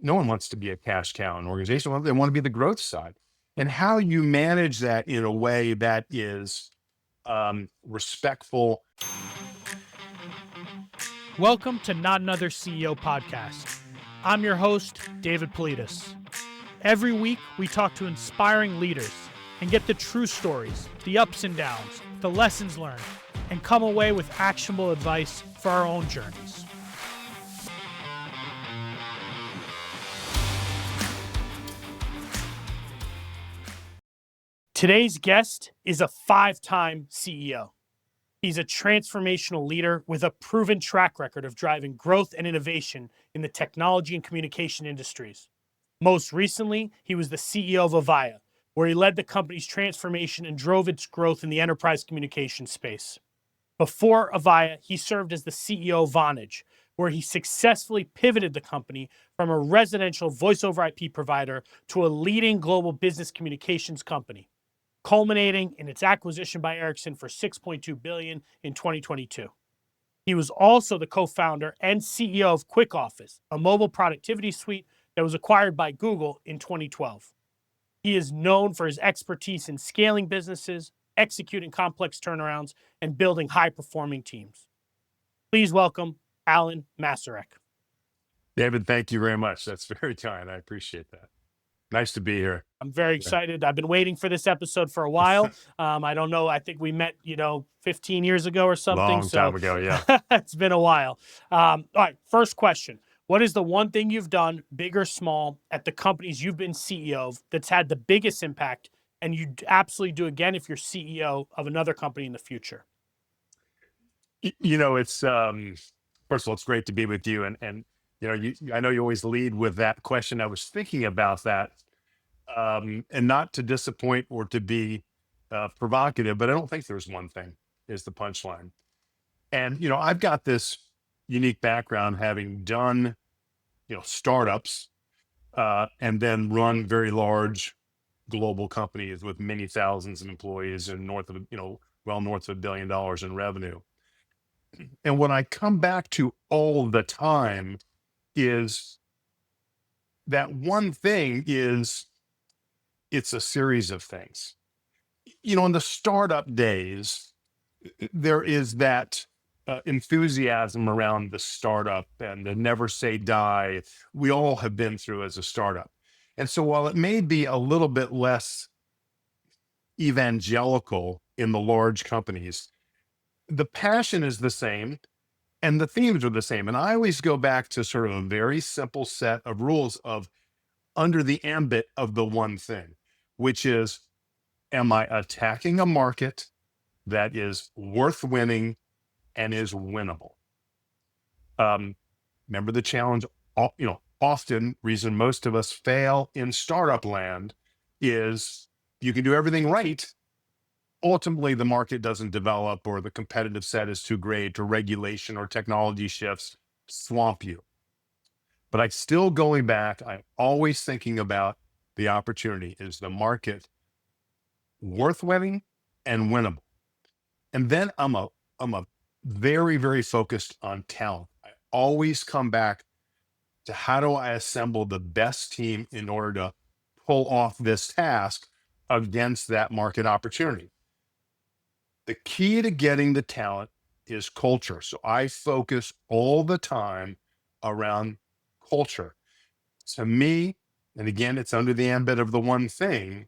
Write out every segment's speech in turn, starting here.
No one wants to be a cash cow in an organization. They want to be the growth side. And how you manage that in a way that is respectful. Welcome to Not Another CEO podcast. I'm your host, David Politis. Every week, we talk to inspiring leaders and get the true stories, the ups and downs, the lessons learned, and come away with actionable advice for our own journeys. Today's guest is a 5-time CEO. He's a transformational leader with a proven track record of driving growth and innovation in the technology and communication industries. Most recently, he was the CEO of Avaya, where he led the company's transformation and drove its growth in the enterprise communication space. Before Avaya, he served as the CEO of Vonage, where he successfully pivoted the company from a residential voice over IP provider to a leading global business communications company, culminating in its acquisition by Ericsson for $6.2 billion in 2022. He was also the co-founder and CEO of QuickOffice, a mobile productivity suite that was acquired by Google in 2012. He is known for his expertise in scaling businesses, executing complex turnarounds, and building high-performing teams. Please welcome Alan Masarek. David, thank you very much. That's very kind. I appreciate that. Nice to be here. I'm very excited. I've been waiting for this episode for a while. I don't know. I think we met, 15 years ago or something. Long time ago, yeah. It's been a while. All right, first question. What is the one thing you've done, big or small, at the companies you've been CEO of that's had the biggest impact and you'd absolutely do again if you're CEO of another company in the future? It's first of all, it's great to be with you. And I know you always lead with that question. I was thinking about that. And not to disappoint or to be provocative, but I don't think there's one thing is the punchline. And, I've got this unique background having done, startups and then run very large global companies with many thousands of employees and north of $1 billion in revenue. And what I come back to all the time is that one thing is it's a series of things. In the startup days, there is that enthusiasm around the startup and the never say die we all have been through as a startup. And so while it may be a little bit less evangelical in the large companies, the passion is the same and the themes are the same. And I always go back to sort of a very simple set of rules of under the ambit of the one thing, which is, am I attacking a market that is worth winning and is winnable? Remember the challenge, often reason most of us fail in startup land is you can do everything right. Ultimately, the market doesn't develop or the competitive set is too great or regulation or technology shifts swamp you. But I'm still going back. I'm always thinking about the opportunity. Is the market worth winning and winnable? And then I'm a very, very focused on talent. I always come back to how do I assemble the best team in order to pull off this task against that market opportunity. The key to getting the talent is culture. So I focus all the time around culture. To me, and again, it's under the ambit of the one thing,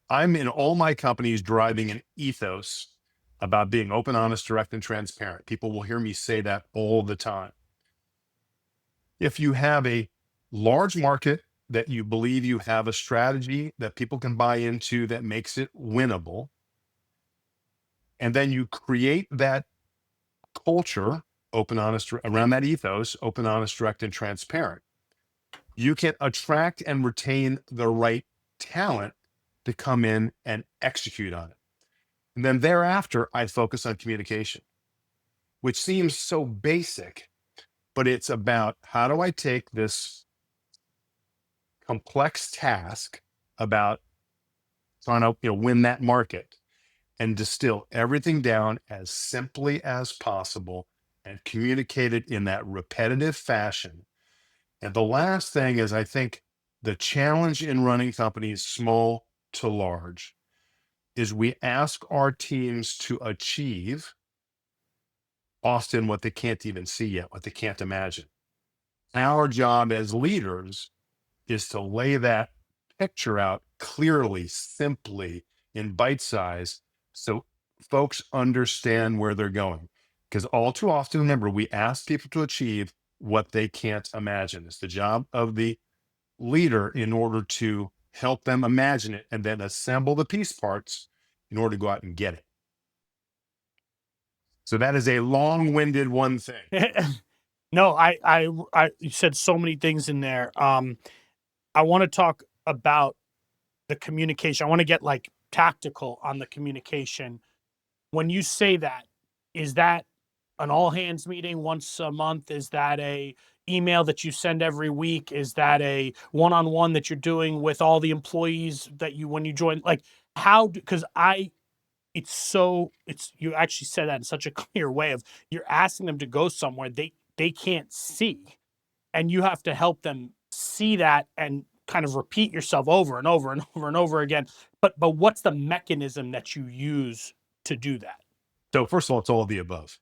I'm in all my companies driving an ethos about being open, honest, direct, and transparent. People will hear me say that all the time. If you have a large market that you believe you have a strategy that people can buy into that makes it winnable, and then you create that culture, open, honest, around that ethos, open, honest, direct, and transparent, you can attract and retain the right talent to come in and execute on it. And then thereafter, I focus on communication, which seems so basic, but it's about how do I take this complex task about trying to win that market and distill everything down as simply as possible and communicate it in that repetitive fashion. And the last thing is, I think the challenge in running companies, small to large, is we ask our teams to achieve often what they can't even see yet, what they can't imagine. Our job as leaders is to lay that picture out clearly, simply, in bite size, so folks understand where they're going. Because all too often, remember, we ask people to achieve what they can't imagine. It's the job of the leader in order to help them imagine it and then assemble the piece parts in order to go out and get it. So that is a long-winded one thing. No, you said so many things in there. I want to talk about the communication. I want to get like tactical on the communication. When you say that, is that an all hands meeting once a month? Is that a email that you send every week? Is that a one-on-one that you're doing with all the employees that you when you join? Like how because I it's you actually said that in such a clear way of you're asking them to go somewhere they can't see, and you have to help them see that and kind of repeat yourself over and over and over and over again. But what's the mechanism that you use to do that? So first of all, it's all of the above.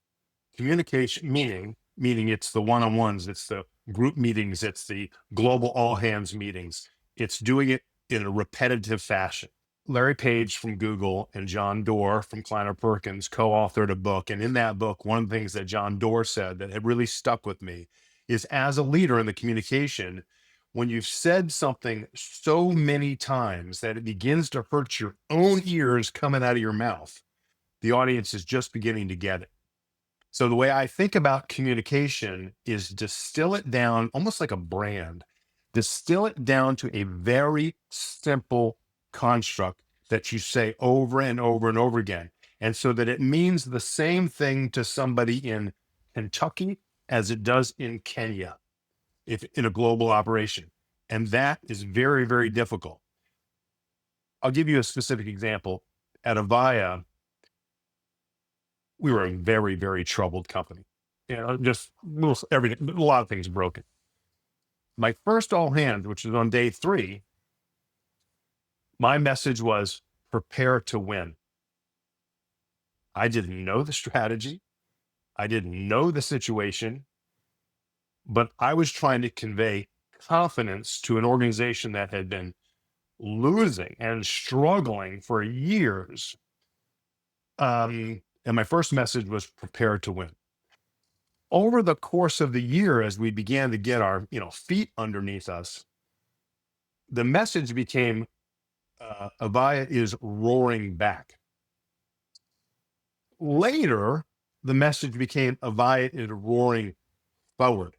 Communication, meaning it's the one-on-ones, it's the group meetings, it's the global all hands meetings. It's doing it in a repetitive fashion. Larry Page from Google and John Doerr from Kleiner Perkins co-authored a book. And in that book, one of the things that John Doerr said that had really stuck with me is, as a leader in the communication, when you've said something so many times that it begins to hurt your own ears coming out of your mouth, the audience is just beginning to get it. So the way I think about communication is distill it down almost like a brand, distill it down to a very simple construct that you say over and over and over again. And so that it means the same thing to somebody in Kentucky as it does in Kenya, if in a global operation. And that is very, very difficult. I'll give you a specific example. At Avaya, we were a very, very troubled company. Just everything, a lot of things broken. My first all hands, which was on day 3, my message was prepare to win. I didn't know the strategy. I didn't know the situation, but I was trying to convey confidence to an organization that had been losing and struggling for years. And my first message was prepare to win. Over the course of the year, as we began to get our feet underneath us, the message became Avaya is roaring back. Later, the message became Avaya is roaring forward.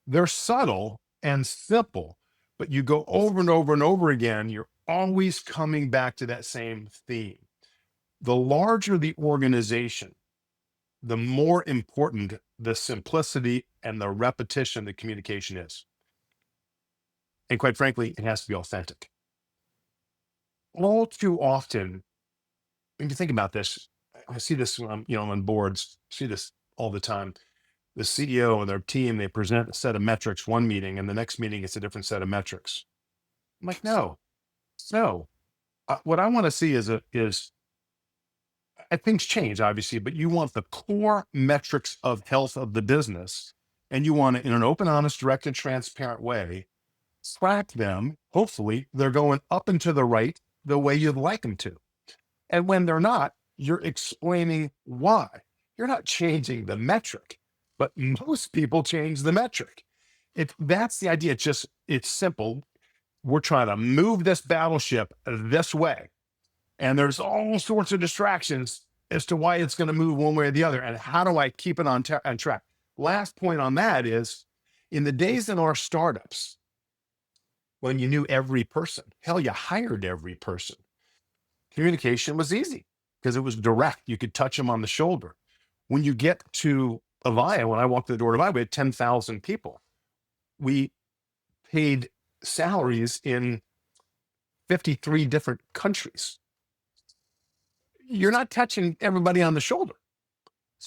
They're subtle and simple, but you go over and over and over again, you're always coming back to that same theme. The larger the organization, the more important the simplicity and the repetition the communication is. And quite frankly, it has to be authentic. All too often, when you think about this, I see this when I'm, on boards, see this all the time. The CEO and their team, they present a set of metrics one meeting, and the next meeting it's a different set of metrics. I'm like, no. What I want to see is things change, obviously, but you want the core metrics of health of the business, and you want it in an open, honest, direct, and transparent way. Track them. Hopefully, they're going up and to the right the way you'd like them to. And when they're not, you're explaining why. You're not changing the metric, but most people change the metric. That's the idea. It's simple. We're trying to move this battleship this way. And there's all sorts of distractions as to why it's going to move one way or the other. And how do I keep it on track? Last point on that is, in the days in our startups, when you knew every person, hell, you hired every person, communication was easy because it was direct. You could touch them on the shoulder. When you get to Avaya, when I walked through the door of Avaya, we had 10,000 people. We paid salaries in 53 different countries. You're not touching everybody on the shoulder.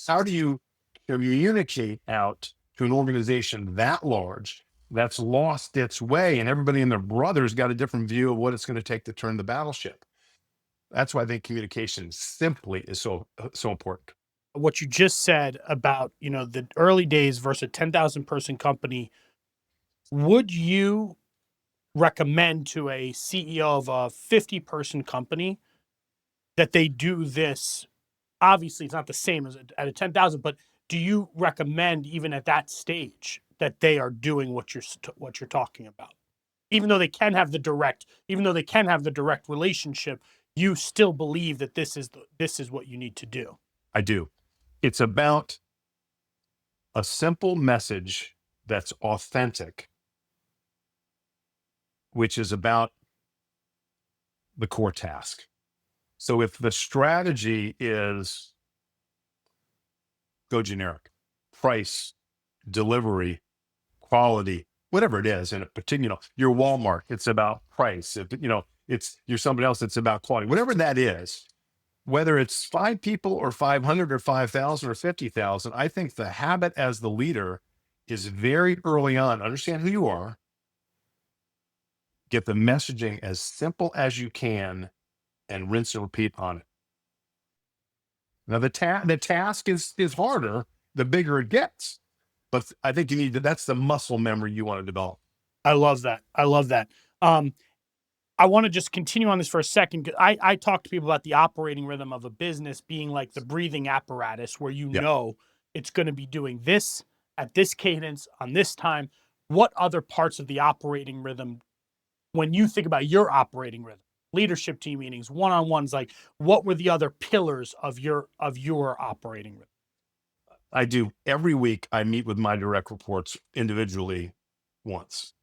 How do you communicate out to an organization that large that's lost its way, and everybody and their brother's got a different view of what it's going to take to turn the battleship. That's why I think communication simply is so important. What you just said about, the early days versus a 10,000 person company, would you recommend to a CEO of a 50-person company that they do this? Obviously, it's not the same as at a 10,000, but do you recommend even at that stage that they are doing what you're talking about? Even though they can have the direct relationship, you still believe that this is what you need to do. I do. It's about a simple message that's authentic, which is about the core task. So if the strategy is go generic, price, delivery, quality, whatever it is, in a particular, your Walmart, it's about price. If it's you're somebody else, it's about quality. Whatever that is, whether it's 5 people or 500 or 5,000 or 50,000, I think the habit as the leader is very early on. Understand who you are, get the messaging as simple as you can, and rinse and repeat on it. Now the task is harder the bigger it gets, but I think you need to. That's the muscle memory you want to develop. I love that. I love that. Um, I want to just continue on this for a second. I talk to people about the operating rhythm of a business being like the breathing apparatus where Yeah, it's going to be doing this at this cadence on this time. What other parts of the operating rhythm, when you think about your operating rhythm, leadership team meetings, one-on-ones, like what were the other pillars of your operating rhythm? I do. Every week, I meet with my direct reports individually once,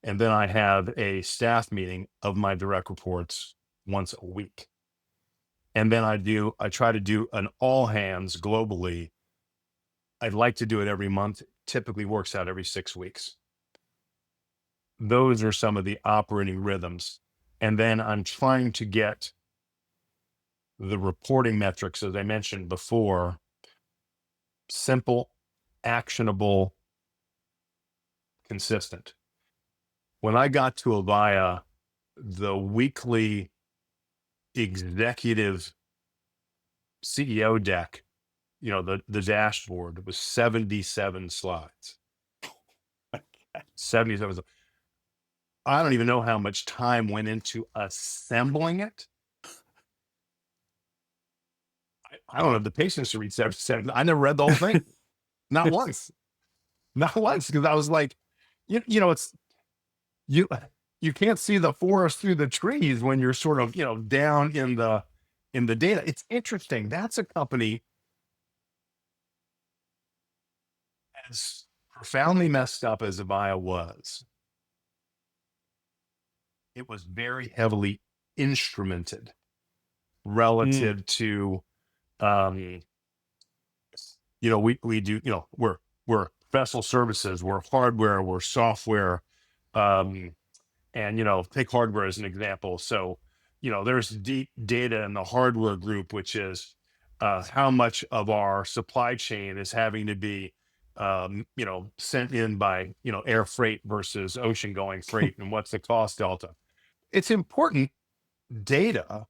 and then I have a staff meeting of my direct reports once a week. And then I try to do an all hands globally. I'd like to do it every month. Typically works out every 6 weeks. Those are some of the operating rhythms. And then I'm trying to get the reporting metrics, as I mentioned before, simple, actionable, consistent. When I got to Avaya, the weekly executive CEO deck, the dashboard was 77 slides. 77. I don't even know how much time went into assembling it. I don't have the patience to read 77. I never read the whole thing. Not once. Not once. Because I was like, it's you you can't see the forest through the trees when you're sort of, down in the data. It's interesting. That's a company as profoundly messed up as Avaya was. It was very heavily instrumented Mm, relative to um we do, we're professional services, we're hardware, we're software, um and take hardware as an example. So there's deep data in the hardware group, which is how much of our supply chain is having to be sent in by air freight versus ocean going freight, and what's the cost delta. It's important data,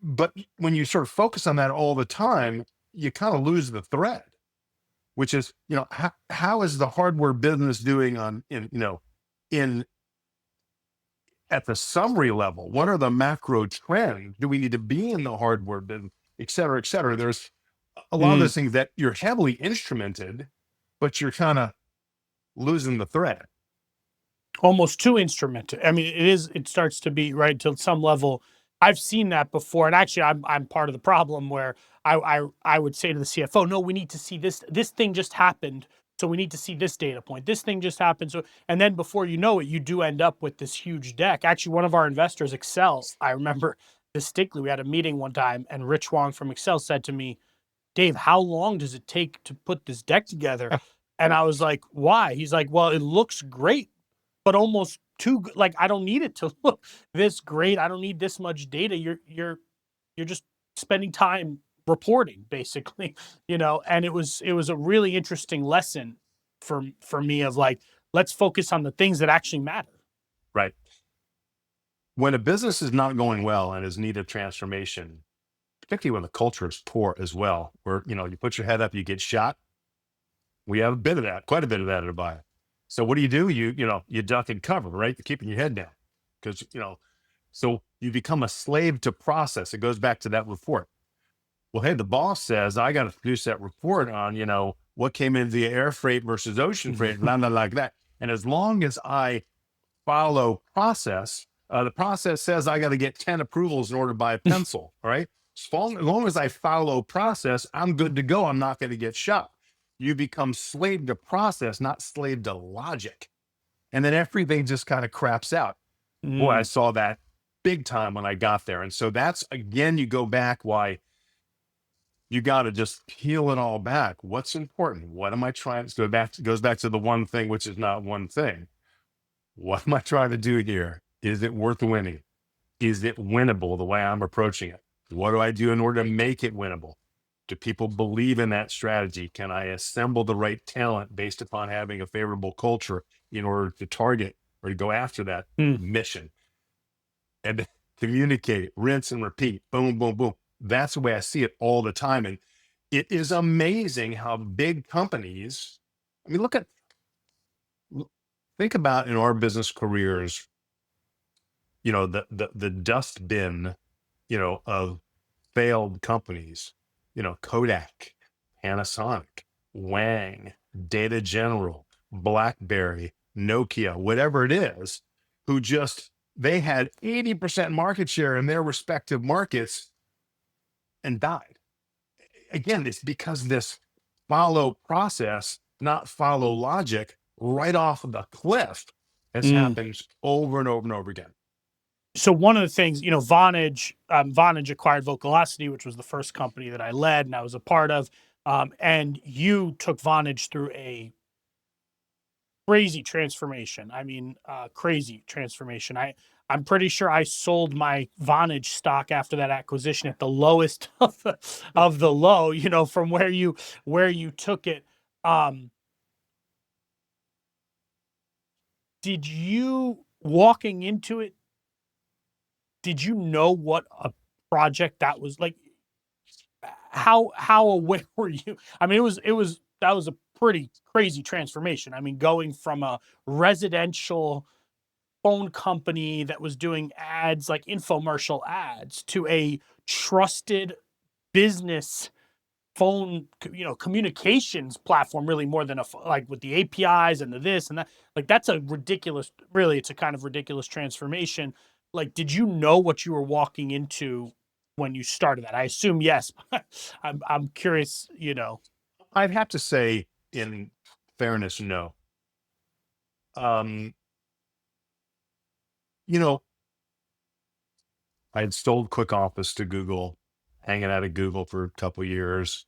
but when you sort of focus on that all the time, you kind of lose the thread, which is how is the hardware business doing in at the summary level? What are the macro trends? Do we need to be in the hardware business, et cetera, et cetera? There's a lot of mm. those things that you're heavily instrumented, but you're kind of losing the thread. Almost too instrumental. I mean, it starts to be right to some level. I've seen that before. And actually I'm part of the problem where I would say to the CFO, no, we need to see this thing just happened. So we need to see this data point. This thing just happened. So, and then before you know it, you do end up with this huge deck. Actually, one of our investors, Excel, I remember distinctly, we had a meeting one time and Rich Wong from Excel said to me, Dave, how long does it take to put this deck together? And I was like, why? He's like, well, it looks great, but almost too good. Like, I don't need it to look this great. I don't need this much data. You're just spending time reporting, basically, and it was a really interesting lesson. for me of like, let's focus on the things that actually matter. Right. When a business is not going well and is need of transformation, particularly when the culture is poor as well, where, you put your head up, you get shot. We have a bit of that, quite a bit of that at Avaya. So what do? You duck and cover, right? You're keeping your head down because, so you become a slave to process. It goes back to that report. Well, hey, the boss says I got to produce that report on, what came in via air freight versus ocean freight, blah, blah, like that. And as long as I follow process, the process says I got to get 10 approvals in order to buy a pencil. All right. As long as I follow process, I'm good to go. I'm not going to get shot. You become slave to process, not slave to logic. And then everything just kind of craps out. Boy, I Mm, saw that big time when I got there. And so that's, again, you go back why you got to just peel it all back. What's important? What am I trying to go back? It goes back to the one thing, which is not one thing. What am I trying to do here? Is it worth winning? Is it winnable the way I'm approaching it? What do I do in order to make it winnable? Do people believe in that strategy? Can I assemble the right talent based upon having a favorable culture in order to target or to go after that mm. mission? And communicate, rinse and repeat, boom, boom, boom. That's the way I see it all the time. And it is amazing how big companies, I mean, think about in our business careers, the dustbin, of failed companies, Kodak, Panasonic, Wang, Data General, BlackBerry, Nokia, whatever it is, who they had 80% market share in their respective markets and died. Again, it's because this follow process, not follow logic, right off of the cliff. This Mm. happens over and over and over again. So one of the things, Vonage acquired Vocalocity, which was the first company that I led and I was a part of. And you took Vonage through a crazy transformation. I mean, crazy transformation. I'm pretty sure I sold my Vonage stock after that acquisition at the lowest of the low, from where you took it. Um, did you walking into it, did you know what a project that was like? How aware were you? I mean, it was that was a pretty crazy transformation. I mean, going from a residential phone company that was doing ads like infomercial ads to a trusted business phone, communications platform, really more than like with the APIs and the this and that. Like that's a ridiculous, really, it's a kind of ridiculous transformation. Like, did you know what you were walking into when you started that? I assume yes. I'm curious. I'd have to say, in fairness, no. Um, you know, I had sold Quick Office to Google, hanging out at Google for a couple of years.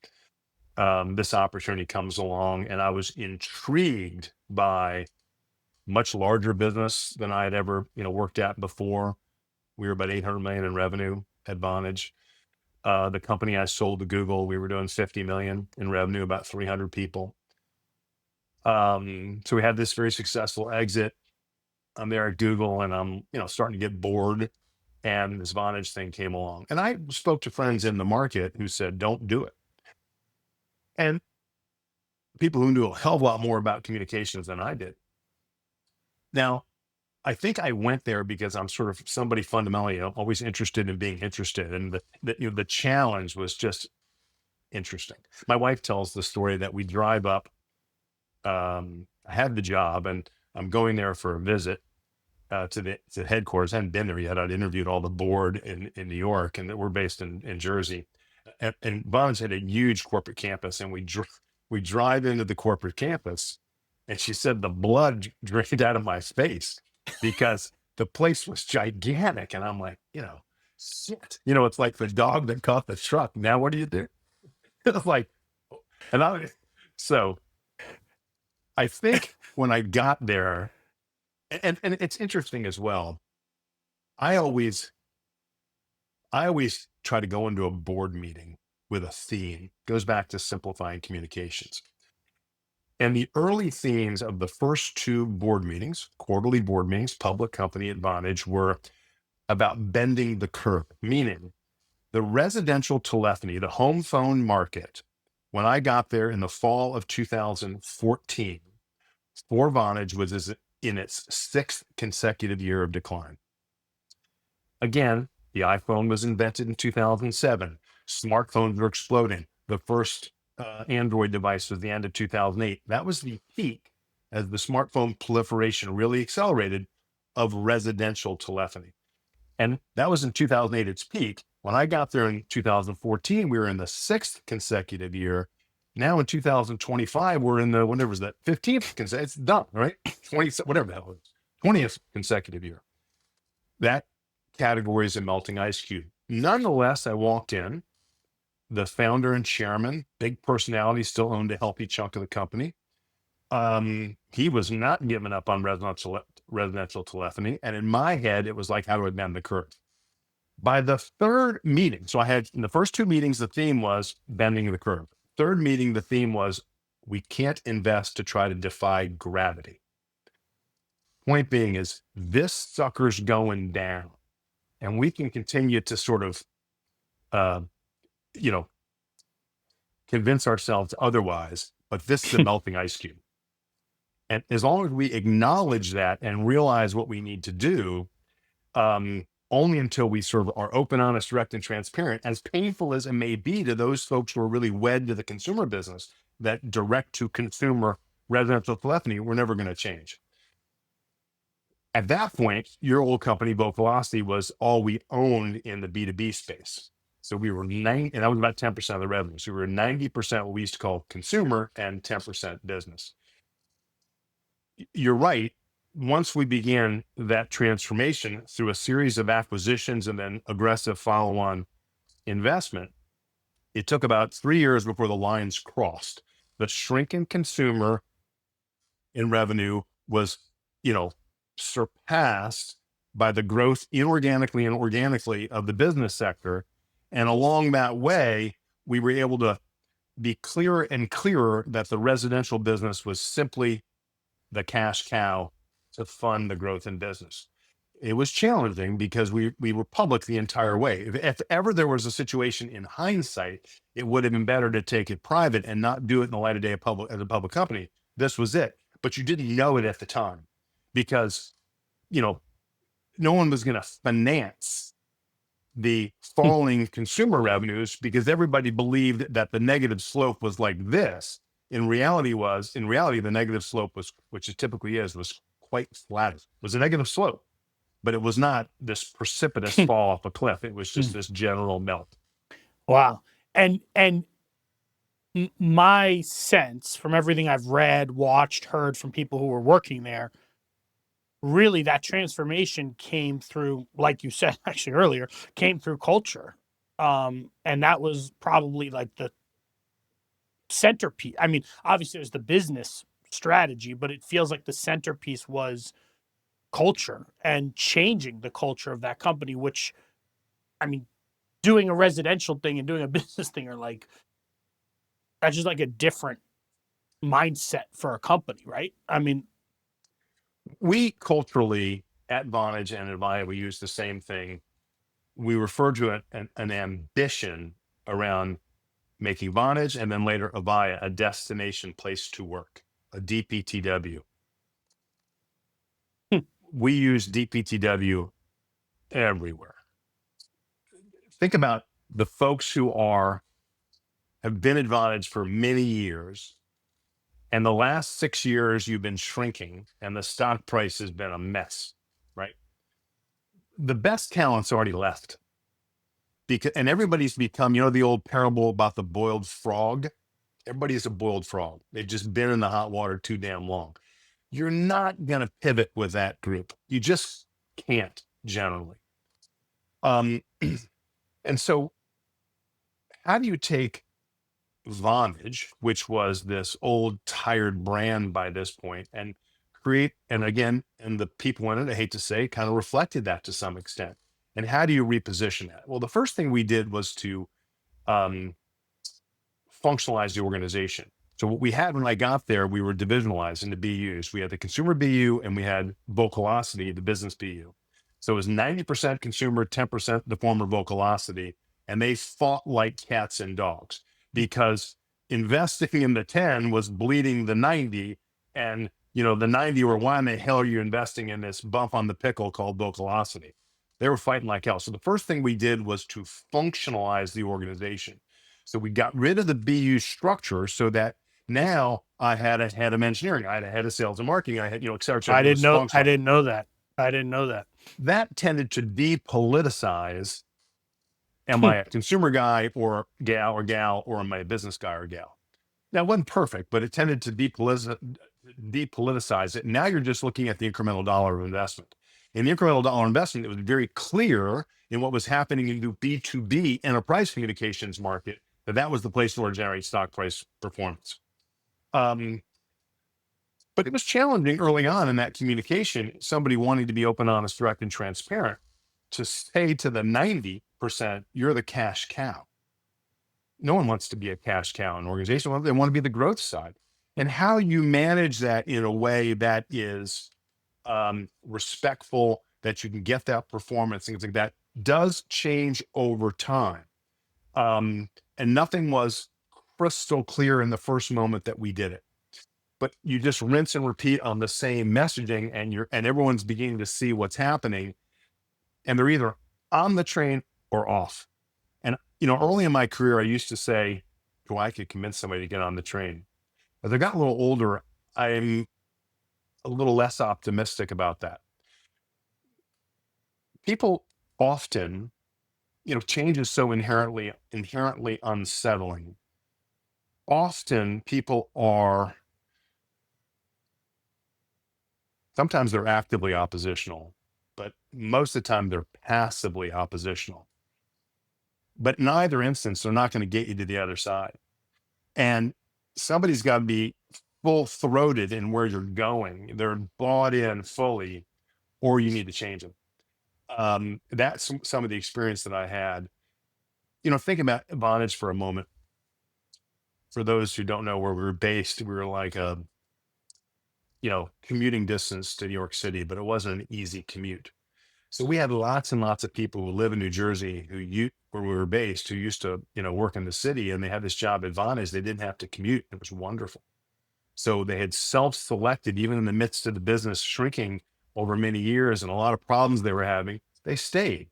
This opportunity comes along, and I was intrigued by much larger business than I had ever, worked at before. We were about 800 million in revenue at Vonage. The company I sold to Google, we were doing 50 million in revenue, about 300 people. So we had this very successful exit. I'm there at Google and I'm, starting to get bored. And this Vonage thing came along. And I spoke to friends in the market who said, don't do it. And people who knew a hell of a lot more about communications than I did. Now, I think I went there because I'm sort of somebody fundamentally, always interested in being interested. And the challenge was just interesting. My wife tells the story that we drive up. I had the job and I'm going there for a visit to headquarters. I hadn't been there yet. I'd interviewed all the board in New York, and we're based in Jersey. And Bonds had a huge corporate campus, and we drive into the corporate campus, and she said the blood drained out of my face because the place was gigantic, and I'm like, shit, it's like the dog that caught the truck. Now what do you do? It's like, and so I think when I got there, and it's interesting as well. I always try to go into a board meeting with a theme. Goes back to simplifying communications. And the early themes of the first two board meetings, quarterly board meetings, public company at Vonage, were about bending the curve, meaning the residential telephony, the home phone market, when I got there in the fall of 2014, for Vonage was in its sixth consecutive year of decline. Again, the iPhone was invented in 2007. Smartphones were exploding. The first Android device was the end of 2008. That was the peak as the smartphone proliferation really accelerated of residential telephony. And that was in 2008, its peak. When I got there in 2014, we were in the sixth consecutive year. Now in 2025, we're in the, whatever was that, 15th consecutive, it's done, right? 20, whatever that was, 20th consecutive year. That category is a melting ice cube. Nonetheless, I walked in, the founder and chairman, big personality, still owned a healthy chunk of the company. He was not giving up on residential telephony. And in my head, it was like, how do I bend the curve? By the third meeting, so I had in the first two meetings, the theme was bending the curve. Third meeting, the theme was we can't invest to try to defy gravity. Point being is this sucker's going down, and we can continue to sort of, you know, convince ourselves otherwise, but this is a melting ice cube. And as long as we acknowledge that and realize what we need to do, only until we sort of are open, honest, direct, and transparent, as painful as it may be to those folks who are really wed to the consumer business, that direct to consumer residential telephony, we're never going to change. At that point, your old company, Vocalocity, was all we owned in the B2B space. So we were and that was about 10% of the revenue. So we were 90% what we used to call consumer and 10% business. You're right. Once we began that transformation through a series of acquisitions and then aggressive follow-on investment, it took about 3 years before the lines crossed. The shrinking consumer in revenue was, surpassed by the growth inorganically and organically of the business sector. And along that way, we were able to be clearer and clearer that the residential business was simply the cash cow to fund the growth in business. It was challenging because we were public the entire way. If ever there was a situation in hindsight, it would have been better to take it private and not do it in the light of day as a public company. This was it, but you didn't know it at the time because, no one was going to finance the falling consumer revenues because everybody believed that the negative slope was like this. In reality, the negative slope was, which it typically is, was quite flat. It was a negative slope, but it was not this precipitous fall off a cliff. It was just this general melt. Wow. And my sense from everything I've read, watched, heard from people who were working there, really that transformation came through, like you said actually earlier, came through culture. And that was probably like the centerpiece. I mean, obviously there's the business strategy, but it feels like the centerpiece was culture and changing the culture of that company, which, I mean, doing a residential thing and doing a business thing are like, that's just like a different mindset for a company, right? I mean, we culturally at Vonage and Avaya, we use the same thing. We refer to an ambition around making Vonage and then later Avaya a destination place to work, a DPTW. We use DPTW everywhere. Think about the folks who have been at Vonage for many years, and the last 6 years you've been shrinking, and the stock price has been a mess, right? The best talent's already left. And everybody's become, the old parable about the boiled frog. Everybody's a boiled frog. They've just been in the hot water too damn long. You're not going to pivot with that group. You just can't generally. And so how do you take Vonage, which was this old tired brand by this point, and create, and the people in it, I hate to say, kind of reflected that to some extent. And how do you reposition that? Well, the first thing we did was to functionalize the organization. So what we had when I got there, we were divisionalized into BUs. We had the consumer BU and we had Vocalosity, the business BU. So it was 90% consumer, 10% the former Vocalosity. And they fought like cats and dogs because investing in the 10 was bleeding the 90. And, the 90 were, why in the hell are you investing in this bump on the pickle called Vocalosity? They were fighting like hell. So the first thing we did was to functionalize the organization. So we got rid of the BU structure so that now I had a head of engineering, I had a head of sales and marketing, I had, et cetera, et cetera. I It didn't was know. I functional. didn't know that. I didn't know that. That tended to depoliticize, am I a consumer guy or gal, or am I a business guy or gal? Now, it wasn't perfect, but it tended to depoliticize it. Now you're just looking at the incremental dollar of investment. In the incremental dollar investment, it was very clear in what was happening in the B2B enterprise communications market that was the place where to generate stock price performance. But it was challenging early on in that communication, somebody wanting to be open, honest, direct, and transparent, to say to the 90%, you're the cash cow. No one wants to be a cash cow in an organization. They want to be the growth side. And how you manage that in a way that is respectful, that you can get that performance, things like that, does change over time. And nothing was crystal clear in the first moment that we did it. But you just rinse and repeat on the same messaging, and everyone's beginning to see what's happening, and they're either on the train or off. And early in my career, I used to say, "Oh, I could convince somebody to get on the train." As I got a little older, I'm a little less optimistic about that. People often, change is so inherently unsettling. Often people are, sometimes they're actively oppositional, but most of the time they're passively oppositional. But in either instance, they're not going to get you to the other side. And somebody's got to be full throated in where you're going. They're bought in fully, or you need to change them. That's some of the experience that I had. Think about Vonage for a moment. For those who don't know where we were based, we were like a, commuting distance to New York City, but it wasn't an easy commute. So we had lots and lots of people who live in New Jersey where we were based, who used to, work in the city, and they had this job at Vonage. They didn't have to commute. It was wonderful. So they had self-selected, even in the midst of the business shrinking over many years and a lot of problems they were having, they stayed,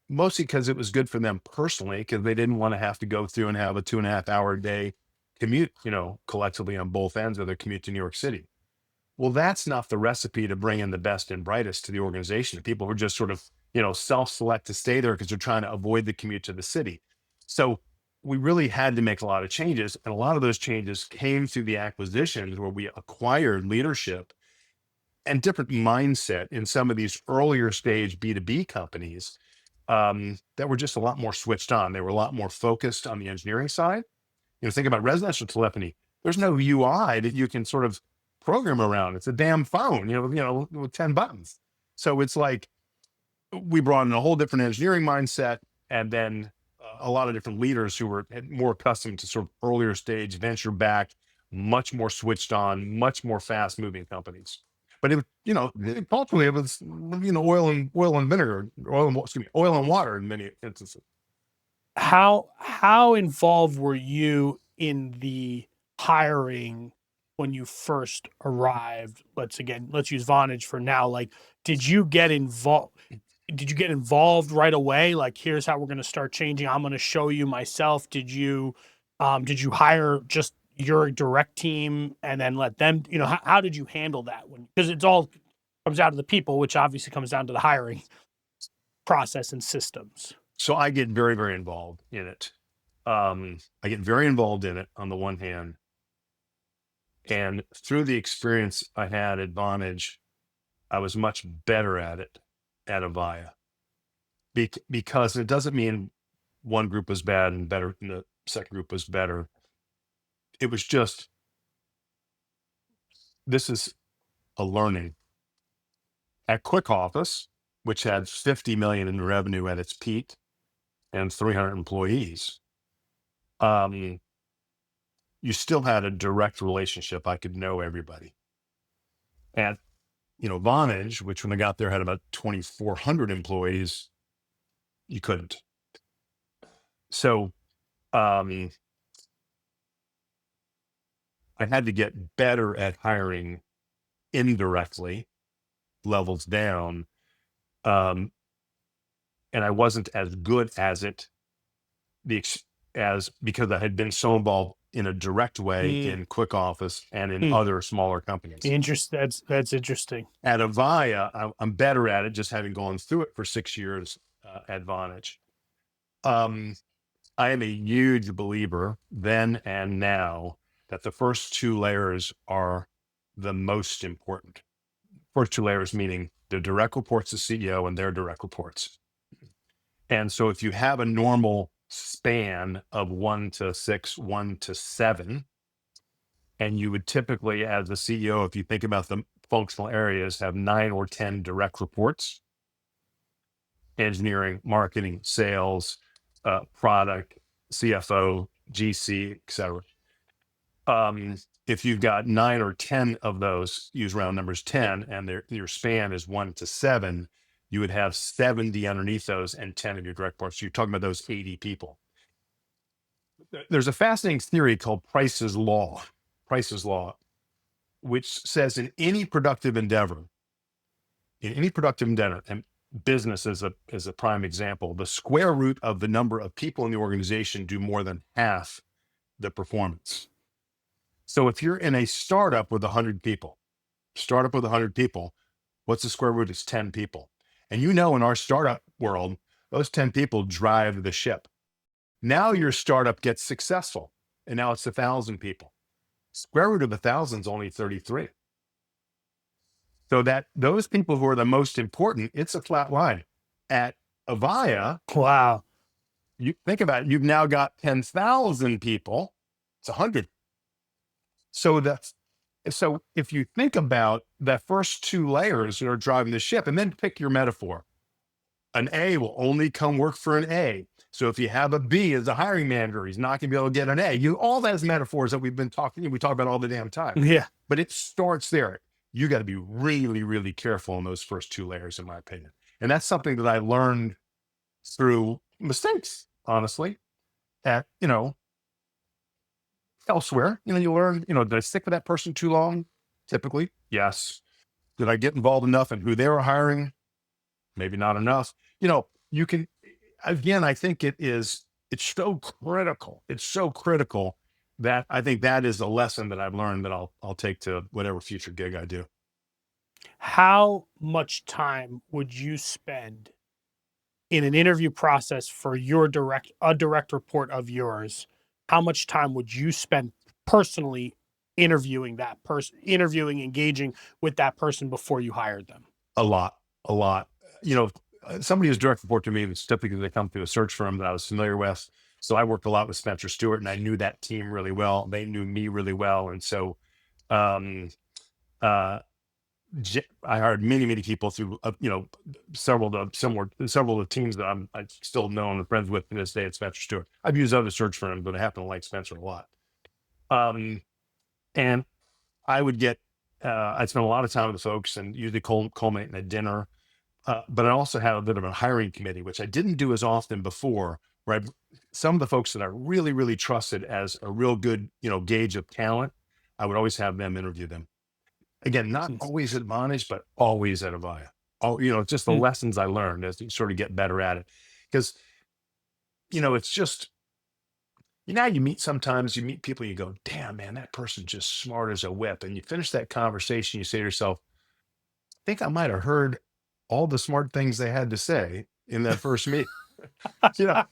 mostly because it was good for them personally, because they didn't want to have to go through and have a 2.5 hour day commute, collectively on both ends of their commute to New York City. Well, that's not the recipe to bring in the best and brightest to the organization. People who are just sort of, self-select to stay there because they're trying to avoid the commute to the city. So we really had to make a lot of changes. And a lot of those changes came through the acquisitions where we acquired leadership and different mindset in some of these earlier stage B2B companies that were just a lot more switched on. They were a lot more focused on the engineering side. Think about residential telephony. There's no UI that you can sort of program around. It's a damn phone, with 10 buttons. So it's like we brought in a whole different engineering mindset, and then a lot of different leaders who were more accustomed to sort of earlier stage venture backed, much more switched on, much more fast moving companies. But culturally it was, oil and vinegar, oil and water in many instances. How involved were you in the hiring when you first arrived? Let's use Vonage for now. Like, did you get involved? Did you get involved right away? Like, here's how we're going to start changing. I'm going to show you myself. Did you hire just your direct team and then let them? How did you handle that? Because it's all comes down to the people, which obviously comes down to the hiring process and systems. So I get very, very involved in it. I get very involved in it on the one hand. And through the experience I had at Vonage, I was much better at it at Avaya. Because it doesn't mean one group was bad and better and the second group was better. It was just, this is a learning. At Quick Office, which had 50 million in revenue at its peak and 300 employees, you still had a direct relationship. I could know everybody. At, Vonage, which when I got there had about 2,400 employees, you couldn't. So I had to get better at hiring indirectly, levels down. And I wasn't as good as it because I had been so involved in a direct way in Quick Office and in other smaller companies. That's interesting. At Avaya, I'm better at it, just having gone through it for 6 years at Vonage. I am a huge believer then and now that the first two layers are the most important. First two layers meaning the direct reports to CEO and their direct reports. And so if you have a normal span of 1 to 6, 1 to 7, and you would typically, as the CEO, if you think about the functional areas, have 9 or 10 direct reports: engineering, marketing, sales, product, CFO, GC, et cetera. If you've got 9 or 10 of those, use round numbers 10, and your span is 1 to 7, you would have 70 underneath those and 10 of your direct reports. So you're talking about those 80 people. There's a fascinating theory called Price's Law, which says in any productive endeavor, and business is a prime example, the square root of the number of people in the organization do more than half the performance. So if you're in a startup with 100 people, what's the square root? It's 10 people. And in our startup world, those 10 people drive the ship. Now your startup gets successful, and now it's 1,000 people. Square root of 1,000 is only 33. So that those people who are the most important, it's a flat line. At Avaya, Wow. you think about it, you've now got 10,000 people. It's 100. So if you think about that first two layers that are driving the ship, and then pick your metaphor. An A will only come work for an A. So if you have a B as a hiring manager, he's not going to be able to get an A. All those metaphors that we talk about all the damn time. Yeah. But it starts there. You got to be really, really careful in those first two layers, in my opinion. And that's something that I learned through mistakes, honestly, at, elsewhere. You learn, did I stick with that person too long? Typically, yes. Did I get involved enough in who they were hiring? Maybe not enough. You can, again, I think it's so critical. It's so critical that I think that is a lesson that I've learned that I'll take to whatever future gig I do. How much time would you spend in an interview process for a direct report of yours? How much time would you spend personally interviewing that person, engaging with that person before you hired them? A lot. Somebody who's direct report to me was typically they come through a search firm that I was familiar with. So I worked a lot with Spencer Stewart, and I knew that team really well. They knew me really well. And so I hired many, many people through, several of the teams that I still know and friends with to this day at Spencer Stewart. I've used other search firms, but I happen to like Spencer a lot. And I would I'd spend a lot of time with the folks and usually culminate in a dinner. But I also had a bit of a hiring committee, which I didn't do as often before, where some of the folks that I really, really trusted as a real good, gauge of talent, I would always have them interview them. Again, not always at Vonage, but always at Avaya. Just the lessons I learned as you sort of get better at it. Because, it's just, sometimes you meet people, you go, damn, man, that person's just smart as a whip. And you finish that conversation, you say to yourself, I think I might have heard all the smart things they had to say in that first meeting. I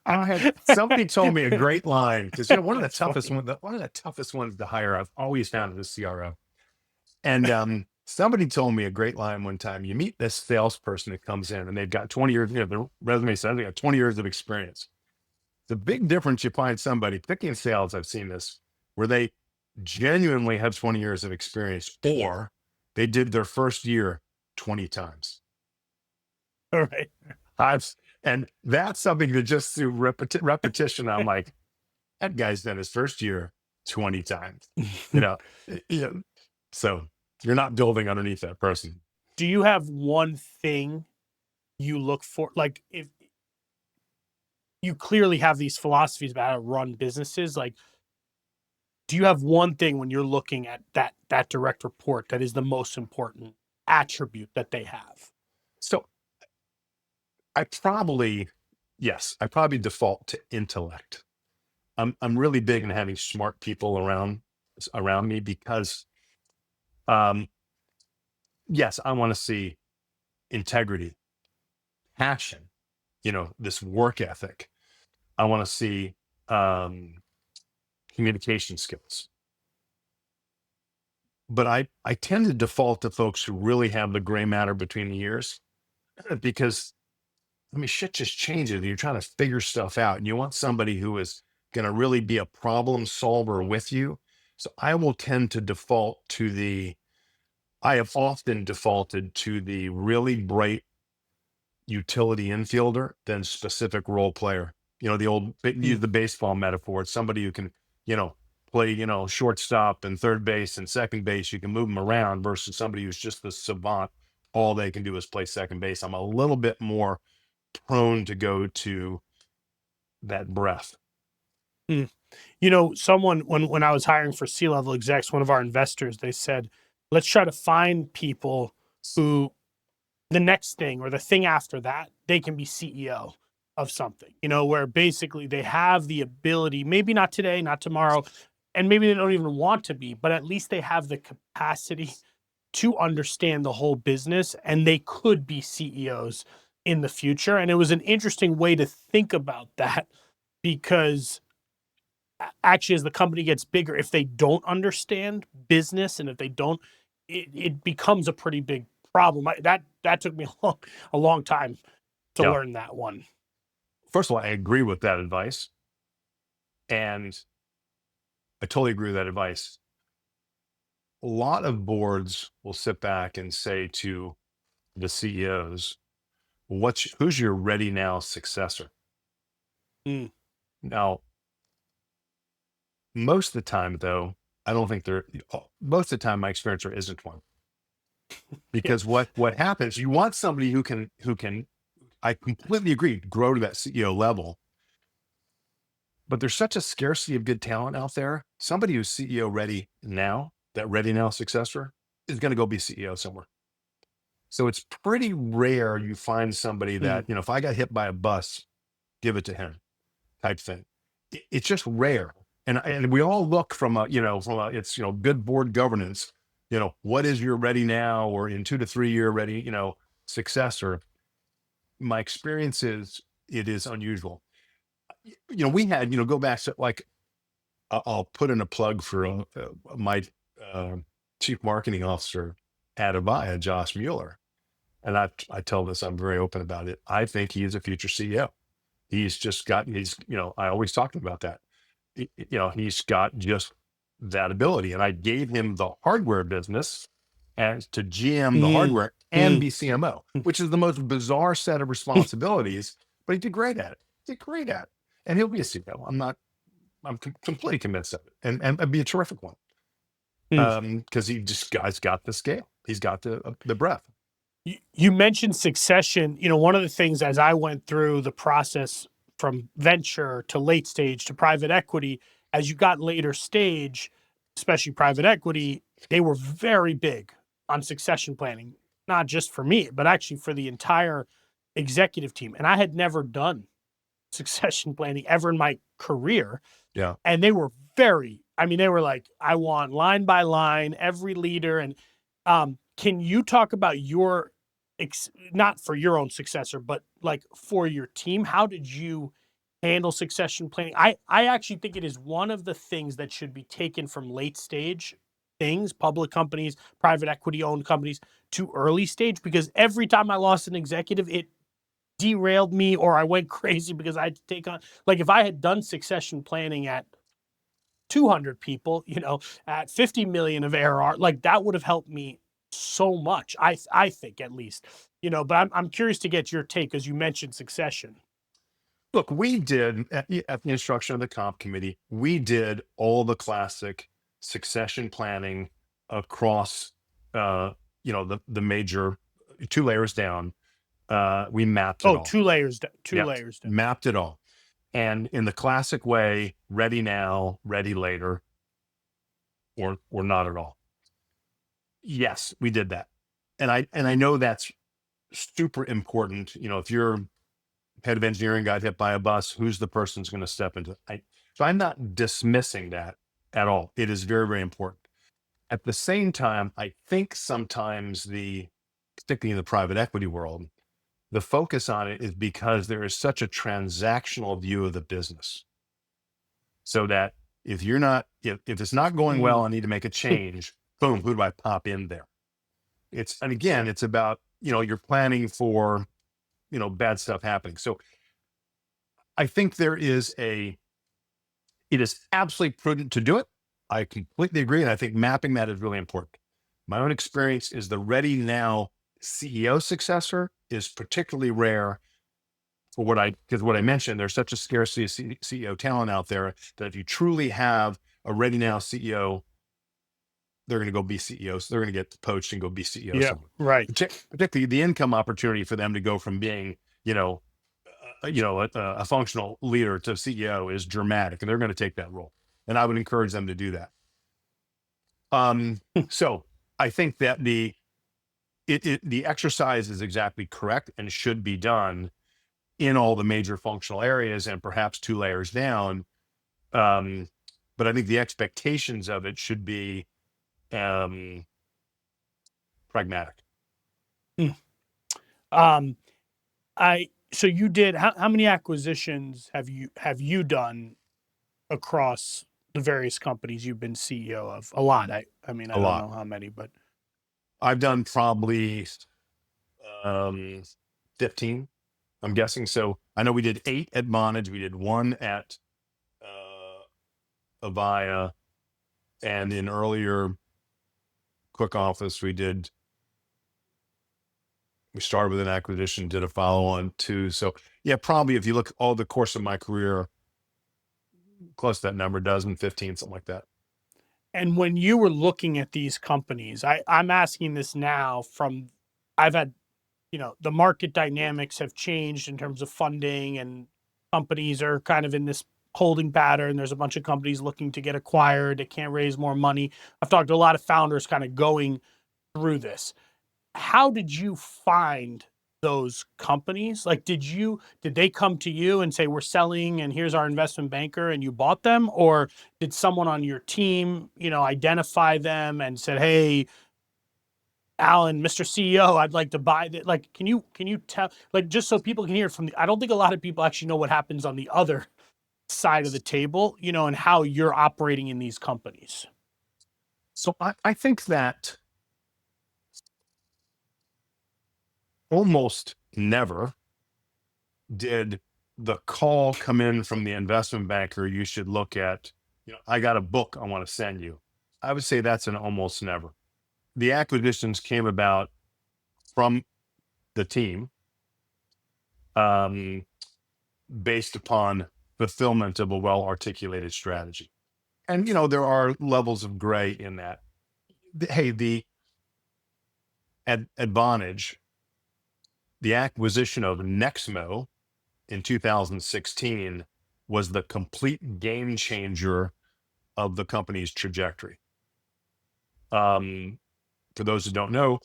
had somebody told me a great line, because one of the toughest ones to hire I've always found is CRO. And somebody told me a great line one time. You meet this salesperson that comes in and they've got 20 years, their resume says they got 20 years of experience. The big difference, you find somebody, particularly in sales, I've seen this, where they genuinely have 20 years of experience, or they did their first year 20 times. All right. And that's something that just through repetition, I'm like, that guy's done his first year 20 times, you know. Yeah. So you're not building underneath that person. Do you have one thing you look for? Like, if you clearly have these philosophies about how to run businesses, like, do you have one thing when you're looking at that direct report that is the most important attribute that they have? So I probably, yes, I probably default to intellect. I'm really big in having smart people around me because, um, yes, I want to see integrity, passion, this work ethic. I want to see um, communication skills. But I tend to default to folks who really have the gray matter between the ears because, I mean, shit just changes. You're trying to figure stuff out, and you want somebody who is going to really be a problem solver with you. So I will tend to default to I have often defaulted to the really bright utility infielder than specific role player. The old, Mm, use the baseball metaphor. It's somebody who can, play, shortstop and third base and second base. You can move them around versus somebody who's just the savant. All they can do is play second base. I'm a little bit more prone to go to that breath. mm. Someone when I was hiring for C-level execs, one of our investors, they said, let's try to find people who the next thing or the thing after that, they can be CEO of something, where basically they have the ability, maybe not today, not tomorrow, and maybe they don't even want to be, but at least they have the capacity to understand the whole business and they could be CEOs in the future. And it was an interesting way to think about that because actually, as the company gets bigger, if they don't understand business and if they don't, it becomes a pretty big problem. That took me a long time to Yeah. learn that one. First of all, I agree with that advice. And I totally agree with that advice. A lot of boards will sit back and say to the CEOs, who's your ready now successor? Mm, Now, most of the time, though, I don't think most of the time, my experience there isn't one. yeah. Because what happens, you want somebody who can, I completely agree, grow to that CEO level. But there's such a scarcity of good talent out there. Somebody who's CEO ready now, that ready now successor, is going to go be CEO somewhere. So it's pretty rare you find somebody that, Mm, if I got hit by a bus, give it to him type thing. It's just rare. And we all look from it's, good board governance, what is your ready now or in 2 to 3 year ready, successor? My experience is it is unusual. We had, go back to like, I'll put in a plug for my uh, chief marketing officer at Avaya, Josh Mueller. And I tell this, I'm very open about it. I think he is a future CEO. I always talk about that. He's got just that ability. And I gave him the hardware business as to GM the mm, hardware and mm, be CMO, mm, which is the most bizarre set of responsibilities, but he did great at it. He did great at it. And he'll be a CEO. I'm completely convinced of it. And be a terrific one. mm. Because guy's got the scale. He's got the breadth. You mentioned succession. One of the things as I went through the process from venture to late stage to private equity, as you got later stage, especially private equity, they were very big on succession planning, not just for me, but actually for the entire executive team. And I had never done succession planning ever in my career. Yeah. And they were they were like, I want line by line, every leader. And can you talk about not for your own successor, but like for your team? How did you handle succession planning? I actually think it is one of the things that should be taken from late stage things, public companies, private equity owned companies, to early stage, because every time I lost an executive, it derailed me or I went crazy because I had to take on, like, if I had done succession planning at 200 people, at 50 million of ARR, like that would have helped me so much. I think, at least, but I'm curious to get your take, as you mentioned succession. Look, we did at the instruction of the comp committee, we did all the classic succession planning across, the major 2 layers down. We mapped it Oh, all. 2 layers, 2 layers down. Mapped it all. And in the classic way, ready now, ready later, or not at all. Yes, we did that. And I know that's super important. If you're head of engineering got hit by a bus, who's the person's going to step into it? So I'm not dismissing that at all. It is very, very important. At the same time, I think sometimes particularly in the private equity world, the focus on it is because there is such a transactional view of the business. So that if it's not going well, I need to make a change, boom, who do I pop in there? And again, it's about, you're planning for, bad stuff happening. So I think it is absolutely prudent to do it. I completely agree. And I think mapping that is really important. My own experience is the ready now CEO successor is particularly rare because what I mentioned, there's such a scarcity of CEO talent out there that if you truly have a ready now CEO, they're going to go be CEOs. They're going to get poached and go be CEO Yeah, somewhere. right. Particularly the income opportunity for them to go from being, a functional leader to CEO is dramatic, and they're going to take that role. And I would encourage them to do that. So I think that the exercise is exactly correct and should be done in all the major functional areas and perhaps 2 layers down. But I think the expectations of it should be pragmatic. Um, so you did how many acquisitions have you done across the various companies you've been CEO of? A lot. I mean, I A don't lot. know how many, but I've done probably 15, I'm guessing. So I know we did 8 at Vonage. We did 1 at Avaya. And in earlier Quick Office, we started with an acquisition, did a follow-on too. So yeah, probably if you look all the course of my career, close to that number, dozen, 15, something like that. and when you were looking at these companies, I'm asking this now from I've had, the market dynamics have changed in terms of funding, and companies are kind of in this holding pattern. There's a bunch of companies looking to get acquired. They can't raise more money. I've talked to a lot of founders kind of going through this. How did you find those companies? Like, did they come to you and say, we're selling and here's our investment banker, and you bought them? Or did someone on your team, identify them and said, hey, Alan, Mr. CEO, I'd like to buy that? Like, can you tell, like, just so people can hear it from I don't think a lot of people actually know what happens on the other side of the table, and how you're operating in these companies. So I think that almost never did the call come in from the investment banker, you should look at, I got a book I want to send you. I would say that's an almost never. The acquisitions came about from the team, based upon fulfillment of a well-articulated strategy. And, there are levels of gray in that. Hey, at Vonage, the acquisition of Nexmo in 2016 was the complete game changer of the company's trajectory. For those who don't know,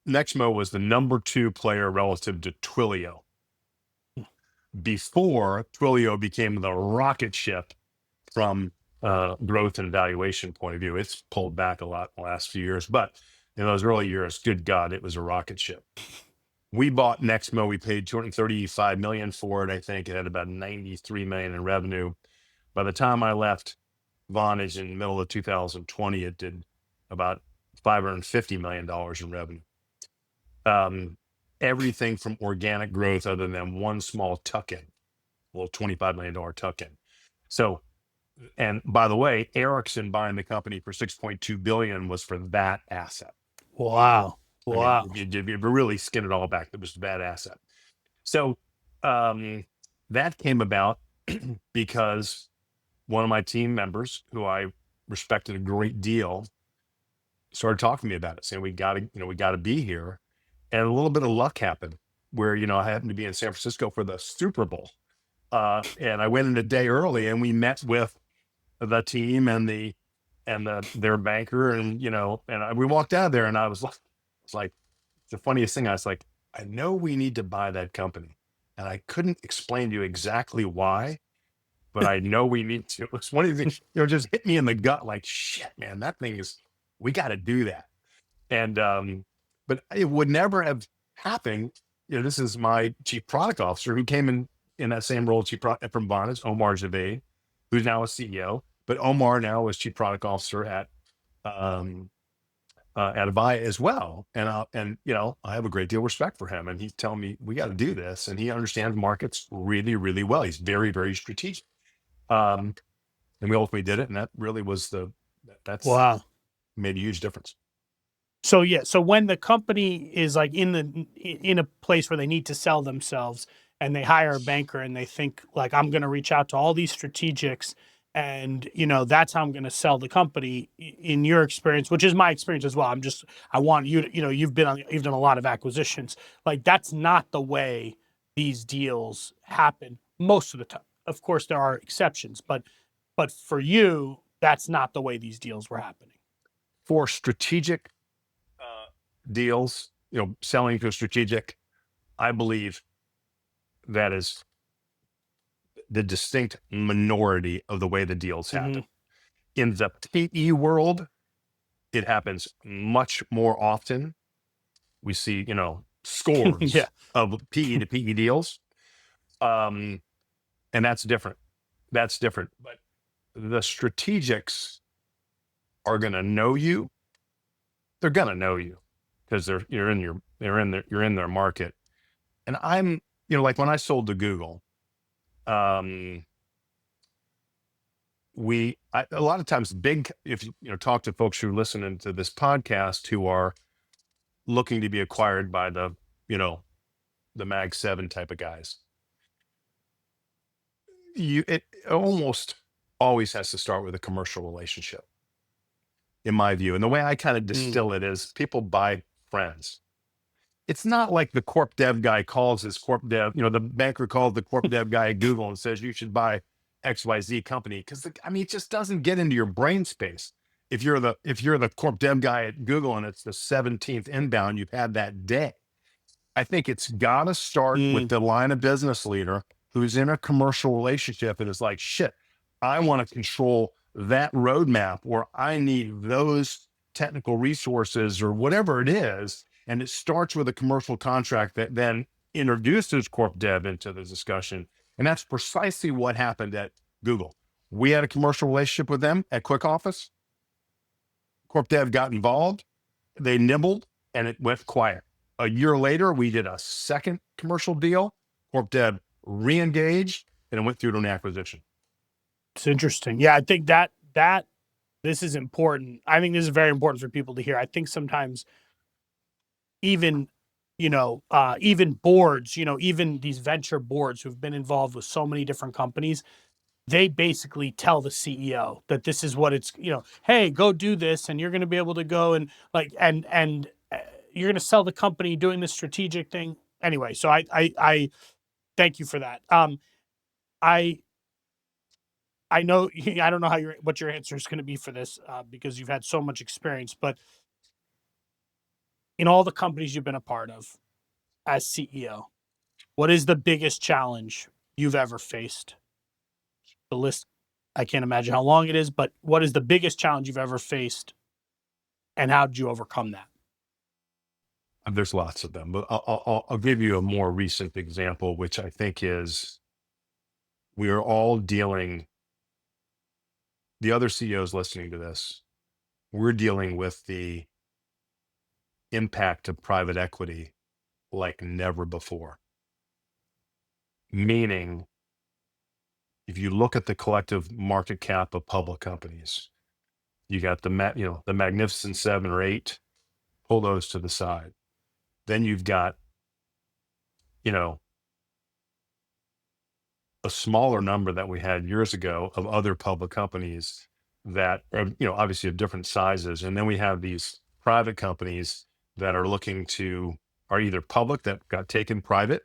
Nexmo was the number 2 player relative to Twilio before Twilio became the rocket ship from growth and valuation point of view. It's pulled back a lot in the last few years, but in those early years, good God, it was a rocket ship. We bought Nexmo. We paid $235 million for it. I think it had about $93 million in revenue. By the time I left Vonage in the middle of 2020, it did about $550 million in revenue. Everything from organic growth other than one small tuck-in, a little $25 million tuck-in. So, and by the way, Ericsson buying the company for $6.2 billion was for that asset. Wow. I mean, if you really skin it all back, it was a bad asset. So, that came about because one of my team members, who I respected a great deal, started talking to me about it, saying we got to, we got to be here. And a little bit of luck happened where, I happened to be in San Francisco for the Super Bowl. And I went in a day early, and we met with the team and their banker, and we walked out of there, and I was like, the funniest thing. I was like, I know we need to buy that company, and I couldn't explain to you exactly why, but I know we need to. It's one of the things, just hit me in the gut, like, shit, man, that thing is, we got to do that. And but it would never have happened. This is my chief product officer who came in that same role, from Vonage, Omar Javed, who's now a CEO. But Omar now is chief product officer at Avaya as well. And I have a great deal of respect for him. And he's telling me we got to do this, and he understands markets really, really well. He's very, very strategic. And we ultimately did it, and that really was that's Wow. made a huge difference. So yeah, so when the company is like in a place where they need to sell themselves, and they hire a banker, and they think like, I'm going to reach out to all these strategics, and that's how I'm going to sell the company. In your experience, which is my experience as well, I want you to, you've done a lot of acquisitions. Like, that's not the way these deals happen most of the time. Of course, there are exceptions, but for you, that's not the way these deals were happening. For strategic deals, selling to a strategic, I believe that is the distinct minority of the way the deals happen. In the PE world, it happens much more often. We see, scores Yeah. of PE to PE deals. And that's different. That's different. But the strategics are going to know you. They're going to know you because you're in their market. And I'm, like when I sold to Google, a lot of times if you talk to folks who listen into this podcast who are looking to be acquired by the Mag 7 type of guys, it almost always has to start with a commercial relationship, in my view. And the way I kind of distill it is, people buy friends. It's not like the corp dev guy calls his corp dev, the banker called the corp dev guy at Google and says, you should buy XYZ company. Cause it just doesn't get into your brain space. If you're the corp dev guy at Google and it's the 17th inbound you've had that day, I think it's got to start with the line of business leader who's in a commercial relationship and is like, shit, I want to control that roadmap, or I need those technical resources, or whatever it is. And it starts with a commercial contract that then introduces corp dev into the discussion. And that's precisely what happened at Google. We had a commercial relationship with them at Quick Office. Corp dev got involved. They nibbled, and it went quiet. A year later, we did a second commercial deal. Corp dev re-engaged, and it went through to an acquisition. It's interesting. Yeah, I think that this is important. I think this is very important for people to hear. I think sometimes even even boards, even these venture boards who've been involved with so many different companies, they basically tell the CEO that this is what it's, hey, go do this, and you're going to be able to go and you're going to sell the company doing this strategic thing. Anyway, so I thank you for that. I know I don't know what your answer is going to be for this, because you've had so much experience, but in all the companies you've been a part of as CEO, what is the biggest challenge you've ever faced? The list, I can't imagine how long it is, but what is the biggest challenge you've ever faced, and how did you overcome that? There's lots of them, but I'll give you a more recent example, which I think is, we are all dealing, the other CEOs listening to this, we're dealing with the impact of private equity like never before. Meaning, if you look at the collective market cap of public companies, you got the Magnificent 7 or 8, pull those to the side. Then you've got, a smaller number that we had years ago of other public companies that are, obviously of different sizes. And then we have these private companies that are are either public that got taken private,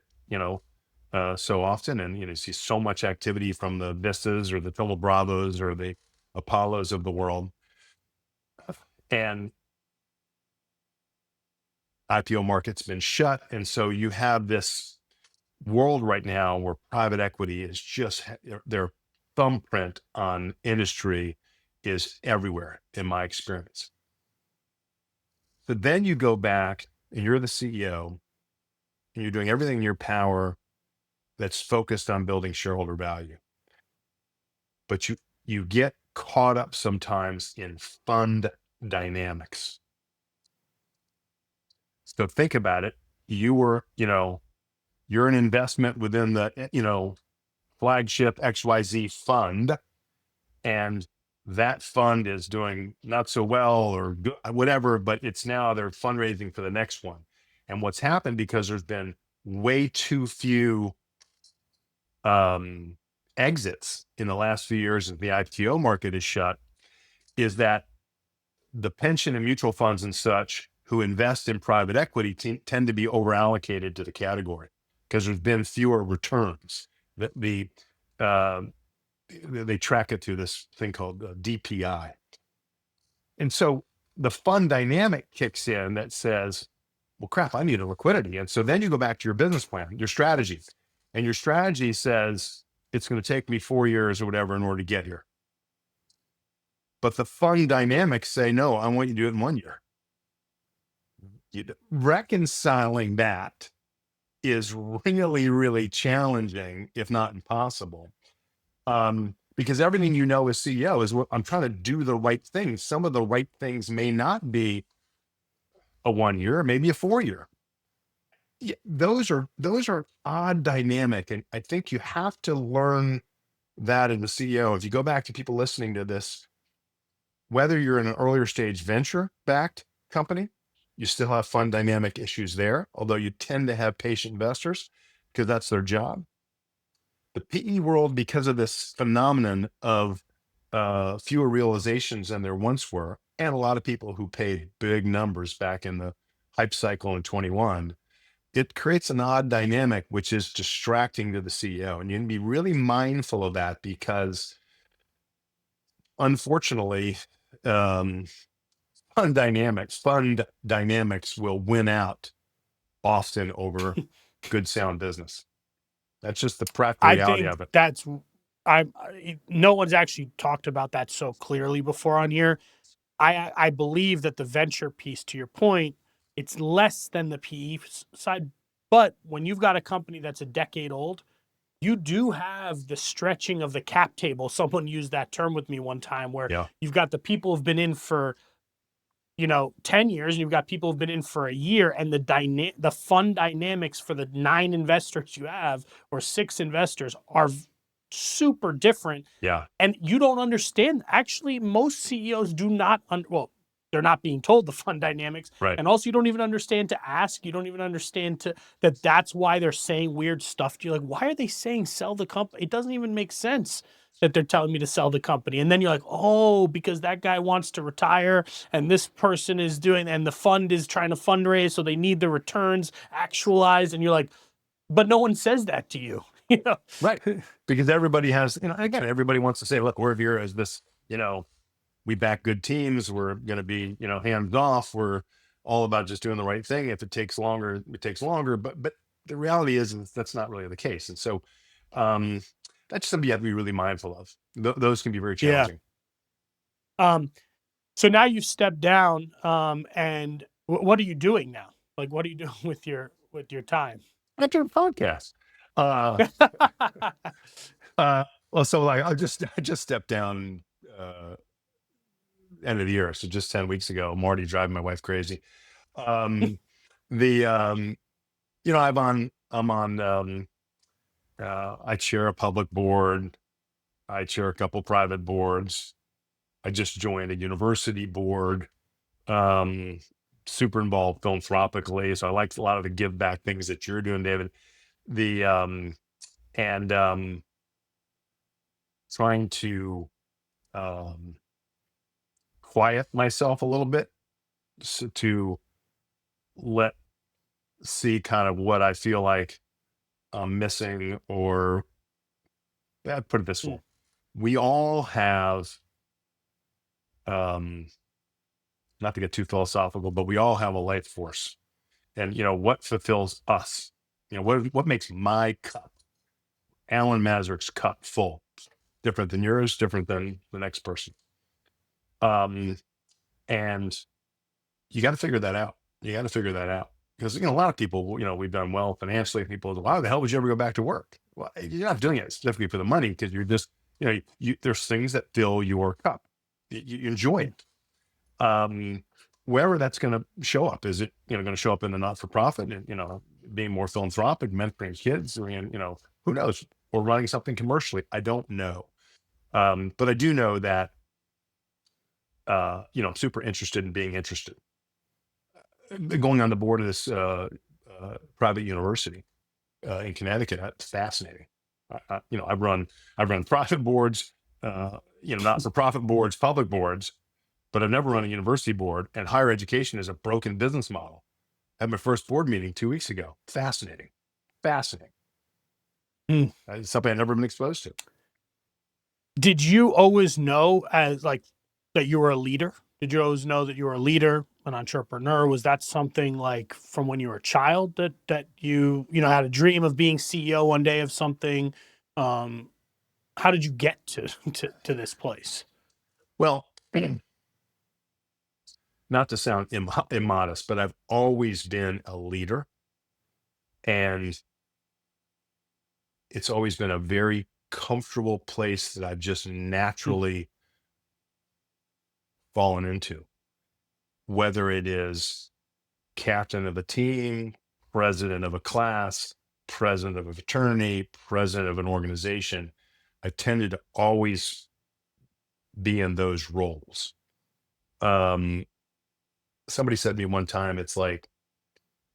so often. And, you see so much activity from the Vistas or the Total Bravos or the Apollos of the world. And IPO market's been shut. And so you have this world right now where private equity is just their thumbprint on industry is everywhere, in my experience. So then you go back and you're the CEO and you're doing everything in your power that's focused on building shareholder value. But you get caught up sometimes in fund dynamics. So think about it. You're an investment within the, flagship XYZ fund, and that fund is doing not so well or whatever, but it's now they're fundraising for the next one. And what's happened, because there's been way too few exits in the last few years as the IPO market is shut, is that the pension and mutual funds and such who invest in private equity tend to be over allocated to the category because there's been fewer returns. They track it through this thing called DPI. And so the fund dynamic kicks in that says, well, crap, I need a liquidity. And so then you go back to your business plan, your strategy, and your strategy says it's going to take me 4 years or whatever in order to get here. But the fund dynamics say, no, I want you to do it in 1 year. Reconciling that is really, really challenging, if not impossible. Because everything as CEO is what I'm trying to do the right things. Some of the right things may not be a 1 year, maybe a 4 year. Yeah, those are odd dynamic. And I think you have to learn that in the CEO. If you go back to people listening to this, whether you're in an earlier stage venture backed company, you still have fund dynamic issues there, although you tend to have patient investors because that's their job. The PE world, because of this phenomenon of fewer realizations than there once were, and a lot of people who paid big numbers back in the hype cycle in 21, it creates an odd dynamic, which is distracting to the CEO. And you can be really mindful of that because, unfortunately, fund dynamics will win out often over good, sound business. That's just the practical I reality think of it. no one's actually talked about that so clearly before on here. I believe that the venture piece, to your point, it's less than the PE side. But when you've got a company that's a decade old, you do have the stretching of the cap table. Someone used that term with me one time where Yeah. you've got the people who've been in for 10 years, and you've got people who've been in for a year, and the fund dynamics for the 9 investors you have or 6 investors are super different. Yeah. And you don't understand. Actually, most CEOs do not, they're not being told the fund dynamics. Right. And also, you don't even understand to ask. You don't even understand that's why they're saying weird stuff to you. Like, why are they saying sell the company? It doesn't even make sense that they're telling me to sell the company. And then you're like, oh, because that guy wants to retire and this person is doing, and the fund is trying to fundraise. So they need the returns actualized. And you're like, but no one says that to you. Right. Because everybody has, again, everybody wants to say, look, we're here as this, we back good teams. We're going to be, hands off. We're all about just doing the right thing. If it takes longer, it takes longer. But the reality is that's not really the case. And so that's something you have to be really mindful of. Those can be very challenging. So now you've stepped down, and what are you doing now? Like, what are you doing with your time? I do a podcast. Well, so like I just stepped down end of the year, so just 10 weeks ago. I'm already driving my wife crazy. The I'm on I chair a public board. I chair a couple private boards. I just joined a university board. Super involved philanthropically, so I like a lot of the give back things that you're doing, David. The and trying to um, quiet myself a little bit to let see kind of what I feel like I'm missing, or put it this way: Mm, we all have, um, not to get too philosophical, but we all have a life force, and what fulfills us. What makes my cup, Alan Masarek's cup, full, different than yours, different than the next person. Um, and you got to figure that out. You got to figure that out because a lot of people, we've done well financially. People, why the hell would you ever go back to work? Well, you're not doing it specifically for the money, because you're just, there's things that fill your cup. You enjoy mm. it. Um, Wherever that's going to show up, is it going to show up in the not for profit, and being more philanthropic, mentoring kids, or who knows, or running something commercially? I don't know, but I do know that I'm super interested in being interested. Going on the board of this private university in Connecticut, it's fascinating. I've run profit boards, not for profit boards, public boards, but I've never run a university board. And higher education is a broken business model. I had my first board meeting 2 weeks ago. Fascinating, fascinating. Mm. It's something I've never been exposed to. Did you always know as like that you were a leader? Did you always know that you were a leader, an entrepreneur? Was that something like from when you were a child that you had a dream of being CEO one day of something? Um, how did you get to to this place? Well, not to sound immodest, but I've always been a leader, and it's always been a very comfortable place that I've just Mm. naturally fallen into, whether it is captain of a team, president of a class, president of a fraternity, president of an organization. I tended to always be in those roles. Um, Somebody said to me one time, it's like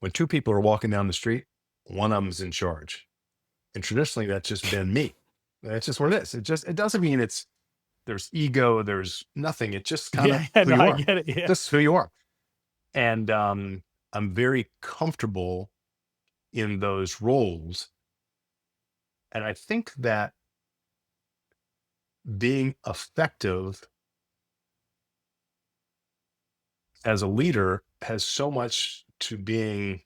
when two people are walking down the street, one of them's in charge. And traditionally, that's just been me. That's just what it is. It doesn't mean there's ego, there's nothing. It's just kind Yeah, of yeah, who no, you I are. get it. Yeah. Just who you are. And I'm very comfortable in those roles. And I think that being effective as a leader has so much to being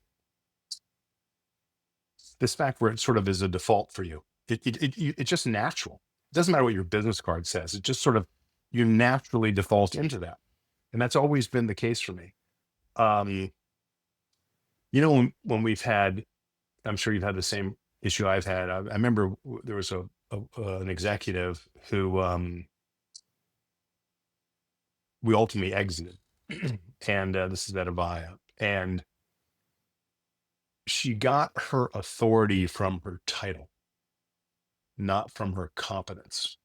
this fact where it sort of is a default for you. It's just natural. It doesn't matter what your business card says. It just sort of, you naturally default into that. And that's always been the case for me. Um, when we've had, I'm sure you've had the same issue I've had. I remember there was an executive who we ultimately exited, and this is at Avaya, and she got her authority from her title, not from her competence,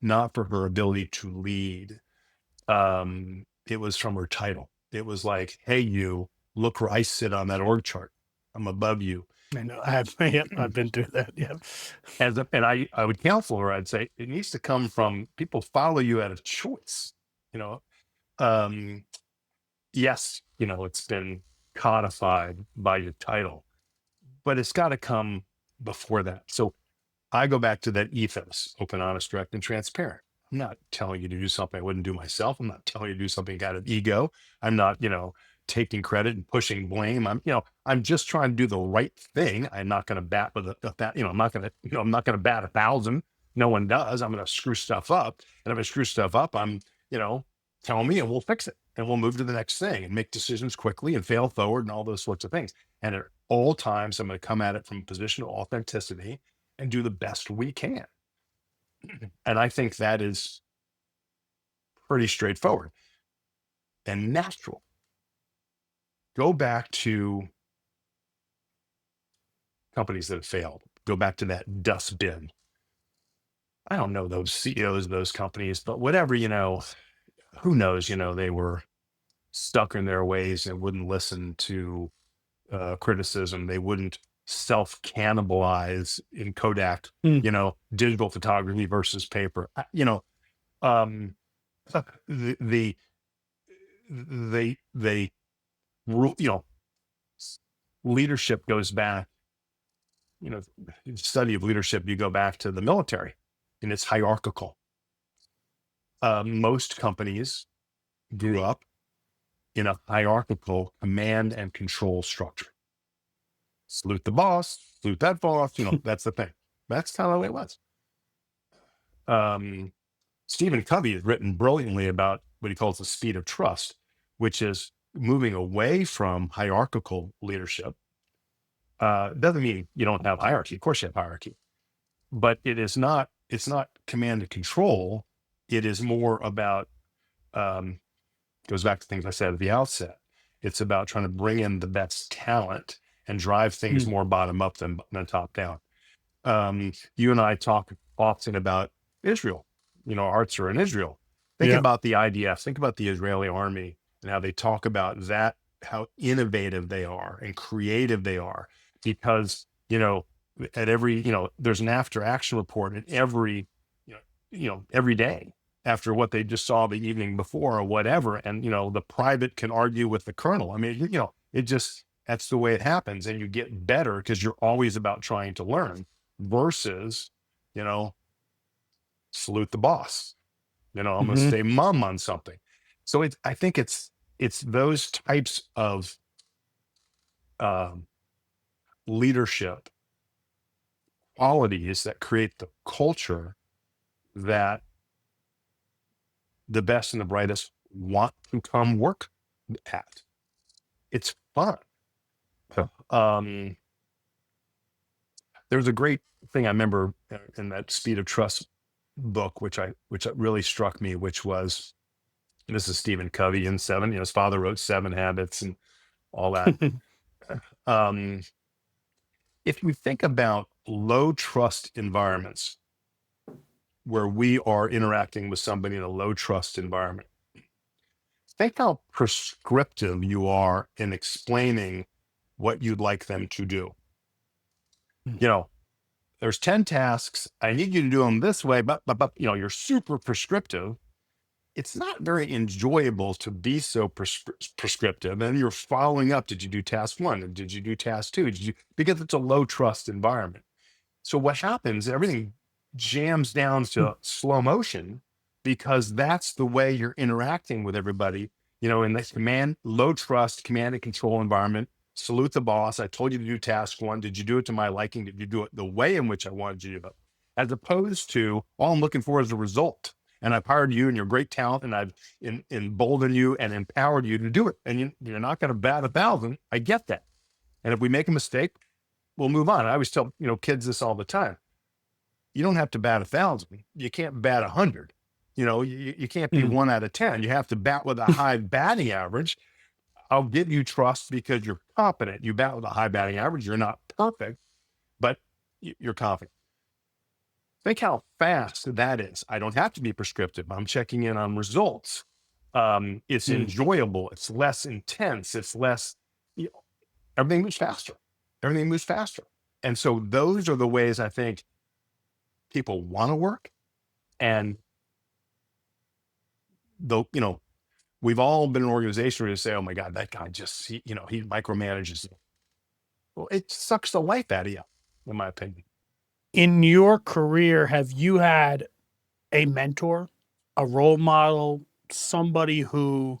not for her ability to lead. It was from her title. It was like, hey, you, look where I sit on that org chart. I'm above you. I know. I have. Yep, I've been through that. Yep. And I would counsel her. I'd say it needs to come from people follow you out of choice. You know, um, yes, it's been codified by your title, but it's got to come before that. So I go back to that ethos: open, honest, direct, and transparent. I'm not telling you to do something I wouldn't do myself. I'm not telling you to do something out of ego. I'm not, taking credit and pushing blame. I'm just trying to do the right thing. I'm not going to bat with a bat, I'm not going to bat 1,000. No one does. I'm going to screw stuff up. And if I screw stuff up, you know, tell me and we'll fix it and we'll move to the next thing and make decisions quickly and fail forward and all those sorts of things. And at all times, I'm going to come at it from a position of authenticity and do the best we can. And I think that is pretty straightforward and natural. Go back to companies that have failed. Go back to that dust bin. I don't know those CEOs of those companies, but whatever, who knows, they were stuck in their ways and wouldn't listen to criticism. They wouldn't self-cannibalize in Kodak, Mm. digital photography versus paper. Um, the, the, they rule, leadership goes back, study of leadership, you go back to the military and it's hierarchical. Most companies grew up in a hierarchical command and control structure. Salute the boss, salute that boss, that's the thing. That's kind of the way it was. Stephen Covey has written brilliantly about what he calls the speed of trust, which is moving away from hierarchical leadership. Doesn't mean you don't have hierarchy. Of course you have hierarchy, but it's not command and control. It is more about, goes back to things I said at the outset. It's about trying to bring in the best talent and drive things more bottom up than top down. You and I talk often about Israel. Our hearts are in Israel. Think Yeah. about the IDF, think about the Israeli army and how they talk about that, how innovative they are and creative they are, because, at every, there's an after action report at every, every day after what they just saw the evening before or whatever. And, the private can argue with the colonel. I mean, it just, that's the way it happens. And you get better because you're always about trying to learn versus, salute the boss. I'm going to stay mum on something. So I think it's those types of leadership qualities that create the culture that the best and the brightest want to come work at. It's fun. There's a great thing I remember in that Speed of Trust book, which really struck me, which was, this is Stephen Covey in Seven. His father wrote Seven Habits and all that. If you think about low trust environments where we are interacting with somebody in a low trust environment, think how prescriptive you are in explaining what you'd like them to do. There's 10 tasks. I need you to do them this way, but you're super prescriptive. It's not very enjoyable to be so prescriptive. And you're following up. Did you do task one? Did you do task two? Because it's a low trust environment. So what happens, everything jams down to slow motion because that's the way you're interacting with everybody, in this low trust, command and control environment. Salute the boss. I told you to do task one. Did you do it to my liking? Did you do it the way in which I wanted you to do it? As opposed to, all I'm looking for is a result. And I've hired you and you're great talent and I've emboldened you and empowered you to do it. And you're not going to bat 1,000. I get that. And if we make a mistake, we'll move on. I always tell, kids this all the time. You don't have to bat 1,000. You can't bat 100. You can't be 1 out of 10. You have to bat with a high batting average. I'll give you trust because you're competent. You bat with a high batting average. You're not perfect, but you're confident. Think how fast that is. I don't have to be prescriptive. I'm checking in on results. It's enjoyable. It's less intense. It's less, everything moves faster. Everything moves faster. And so those are the ways I think people want to work. And though, we've all been in an organization where you say, oh my God, that guy just, he micromanages. Well, it sucks the life out of you, in my opinion. In your career, have you had a mentor, a role model, somebody who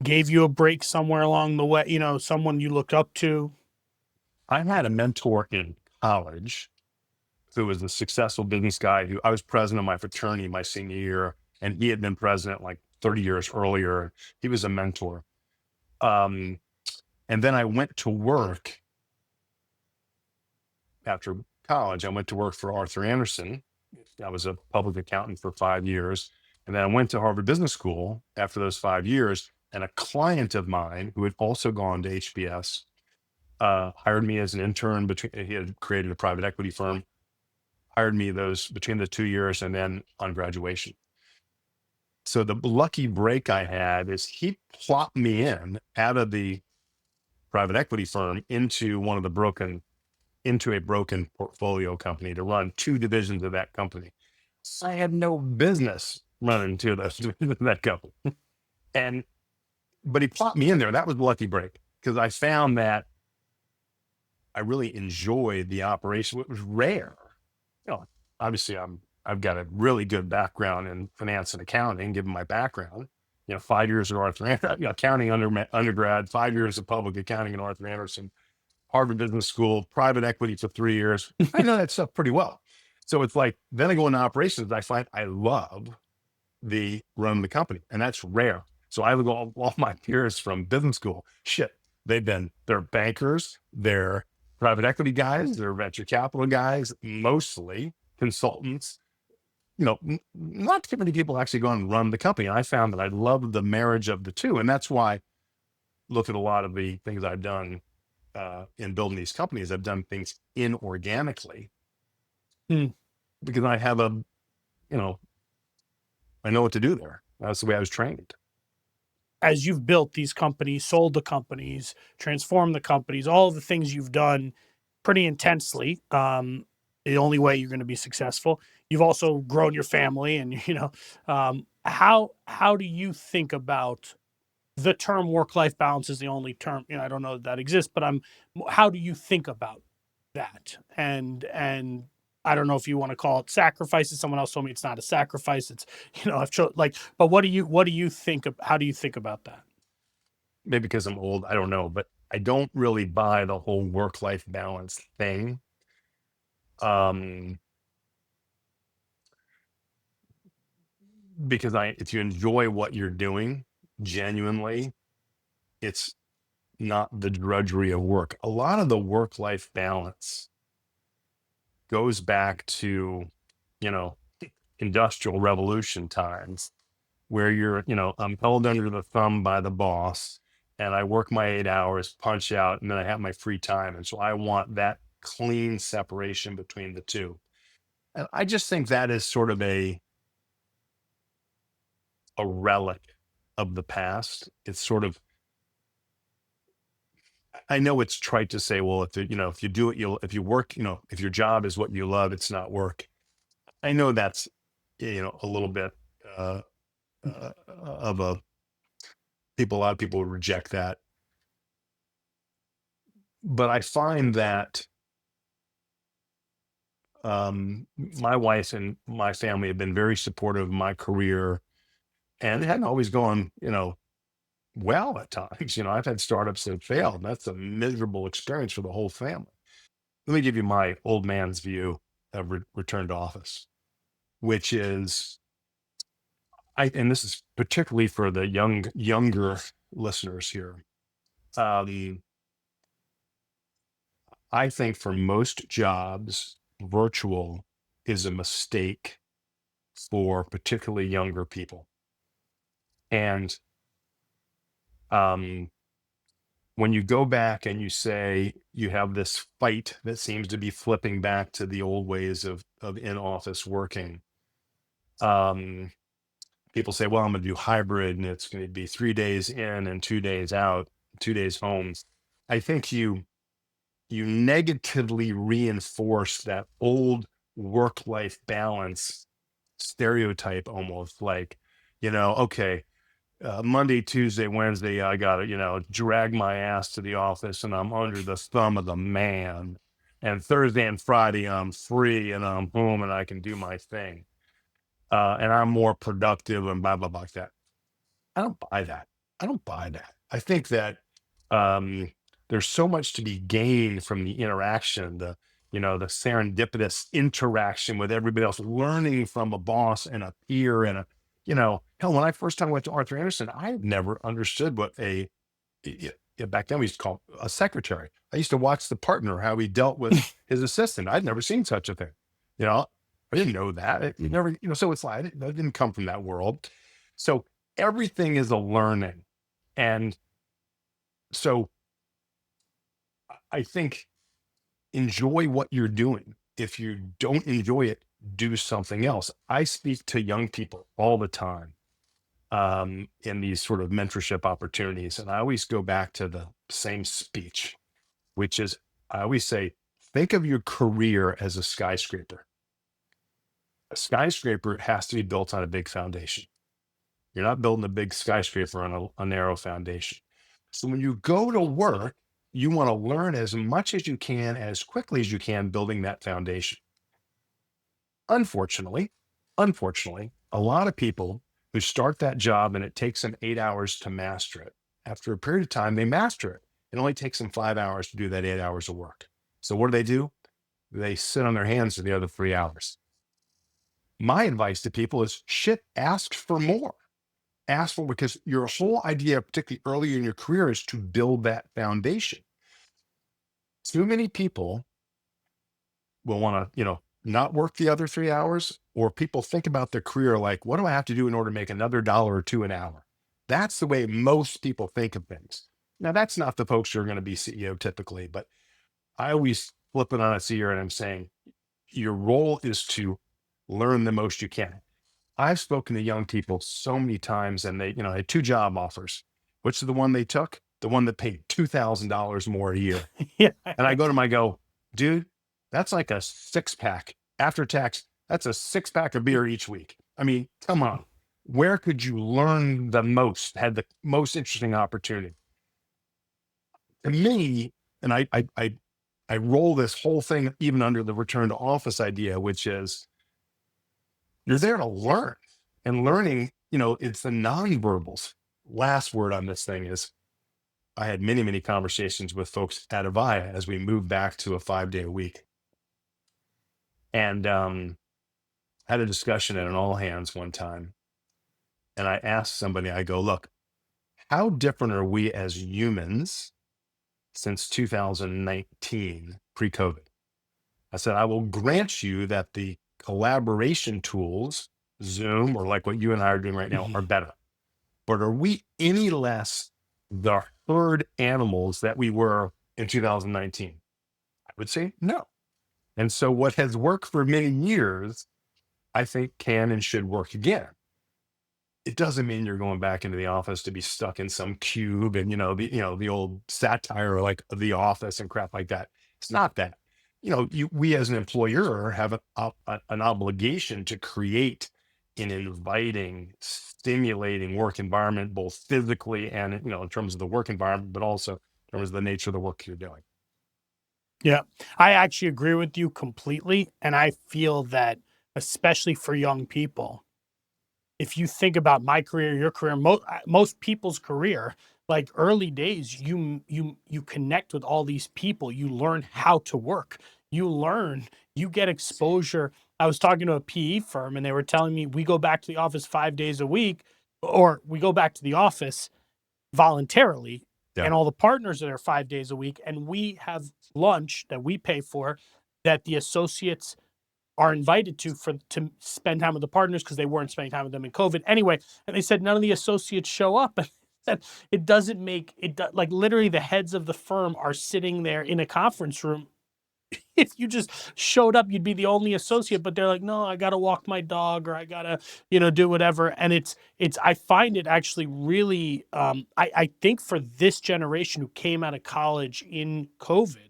gave you a break somewhere along the way, someone you looked up to? I had a mentor in college who was a successful business guy who I was president of my fraternity my senior year, and he had been president like 30 years earlier. He was a mentor. And then I went to work after college. I went to work for Arthur Andersen. I was a public accountant for 5 years. And then I went to Harvard Business School after those 5 years. And a client of mine who had also gone to HBS hired me as an intern. He had created a private equity firm, hired me between the 2 years and then on graduation. So the lucky break I had is he plopped me in out of the private equity firm into one of the broken into a broken portfolio company to run 2 divisions of that company. So I had no business running 2 of those divisions of that company. And but he plopped me in there. That was the lucky break because I found that I really enjoyed the operation. It was rare. You know, obviously I've got a really good background in finance and accounting, given my background. 5 years at Arthur accounting undergrad, 5 years of public accounting at Arthur Anderson, Harvard Business School, private equity for 3 years. I know that stuff pretty well. So it's like, then I go into operations. I find I love the run the company, and that's rare. So I look at all my peers from business school. Shit, they're bankers, they're private equity guys, they're venture capital guys, mostly consultants. Not too many people actually go and run the company. And I found that I love the marriage of the two, and that's why I look at a lot of the things I've done in building these companies. I've done things inorganically because I have I know what to do there. That's the way I was trained. As you've built these companies, sold the companies, transformed the companies, all of the things you've done pretty intensely, the only way you're going to be successful. You've also grown your family, and how do you think about the term work-life balance? Is the only term, I don't know that exists, but how do you think about that? And I don't know if you want to call it sacrifices. Someone else told me it's not a sacrifice. It's, but what do you think of, how do you think about that? Maybe because I'm old, I don't know, but I don't really buy the whole work-life balance thing. Because if you enjoy what you're doing genuinely, it's not the drudgery of work. A lot of the work-life balance goes back to, industrial revolution times where I'm held under the thumb by the boss and I work my 8 hours, punch out, and then I have my free time. And so I want that clean separation between the two. And I just think that is sort of a relic of the past. It's sort of, I know it's trite to say, well, if you do it, if you work, if your job is what you love, it's not work. I know that's, a little bit uh, of a lot of people would reject that. But I find that my wife and my family have been very supportive of my career, and it hadn't always gone, well at times. I've had startups that failed. And that's a miserable experience for the whole family. Let me give you my old man's view of return to office, which is, and this is particularly for the younger listeners here. I think for most jobs, virtual is a mistake for particularly younger people. And when you go back and you say you have this fight that seems to be flipping back to the old ways of in-office working, people say, well, I'm going to do hybrid and it's going to be 3 days in and 2 days out, 2 days home. I think you negatively reinforce that old work-life balance stereotype, almost like, okay, Monday, Tuesday, Wednesday, I got to, drag my ass to the office and I'm under the thumb of the man. And Thursday and Friday, I'm free and I'm home and I can do my thing. And I'm more productive and blah, blah, blah, like that. I don't buy that. I don't buy that. I think that there's so much to be gained from the interaction, the serendipitous interaction with everybody else, learning from a boss and a peer and hell, when I first time went to Arthur Anderson, I had never understood what back then we used to call a secretary. I used to watch the partner, how he dealt with his assistant. I'd never seen such a thing. I didn't know that. You never, so it's like, I didn't come from that world. So everything is a learning. And so I think enjoy what you're doing. If you don't enjoy it, do something else. I speak to young people all the time in these sort of mentorship opportunities. And I always go back to the same speech, which is, I always say, Think of your career as a skyscraper. A skyscraper has to be built on a big foundation. You're not building a big skyscraper on a narrow foundation. So when you go to work, you want to learn as much as you can, as quickly as you can, building that foundation. Unfortunately, a lot of people who start that job and it takes them 8 hours to master it. After a period of time, they master it. It only takes them 5 hours to do that 8 hours of work. So what do? They sit on their hands for the other 3 hours. My advice to people is ask for more. Ask for, because your whole idea, particularly early in your career, is to build that foundation. Too many people will want to, not work the other 3 hours, or people think about their career like, what do I have to do in order to make another dollar or two an hour? That's the way most people think of things. Now, that's not the folks who are going to be CEO typically, but I always flip it on its ear and I'm saying, your role is to learn the most you can. I've spoken to young people so many times and they, had 2 job offers. Which is the one they took? The one that paid $2,000 more a year. Yeah. And I go to them, I go, dude, that's like a 6-pack after tax. That's a 6-pack of beer each week. I mean, come on. Where could you learn the most, had the most interesting opportunity? To me, and I roll this whole thing even under the return to office idea, which is you're there to learn, and learning, it's the nonverbals. Last word on this thing is I had many, many conversations with folks at Avaya as we moved back to a 5-day a week. And had a discussion at an all hands one time. And I asked somebody, I go, look, how different are we as humans since 2019, pre-COVID? I said, I will grant you that the collaboration tools, Zoom, or like what you and I are doing right now, are better. But are we any less the herd animals that we were in 2019? I would say no. And so what has worked for many years, I think can and should work again. It doesn't mean you're going back into the office to be stuck in some cube and, the old satire like The Office and crap like that. It's not that. We as an employer have an obligation to create an inviting, stimulating work environment, both physically and, in terms of the work environment, but also in terms of the nature of the work you're doing. Yeah, I actually agree with you completely. And I feel that, especially for young people, if you think about my career, your career, most people's career, like early days, you connect with all these people. You learn how to work. You get exposure. I was talking to a PE firm and they were telling me we go back to the office 5 days a week, or we go back to the office voluntarily, Yeah. and all the partners are there 5 days a week, and we have lunch that we pay for, that the associates are invited to spend time with the partners because they weren't spending time with them in COVID anyway. And they said none of the associates show up. And that it doesn't make it like literally the heads of the firm are sitting there in a conference room. If you just showed up, you'd be the only associate, but they're like, no, I got to walk my dog, or I got to, do whatever. And I find it actually really, I think for this generation who came out of college in COVID,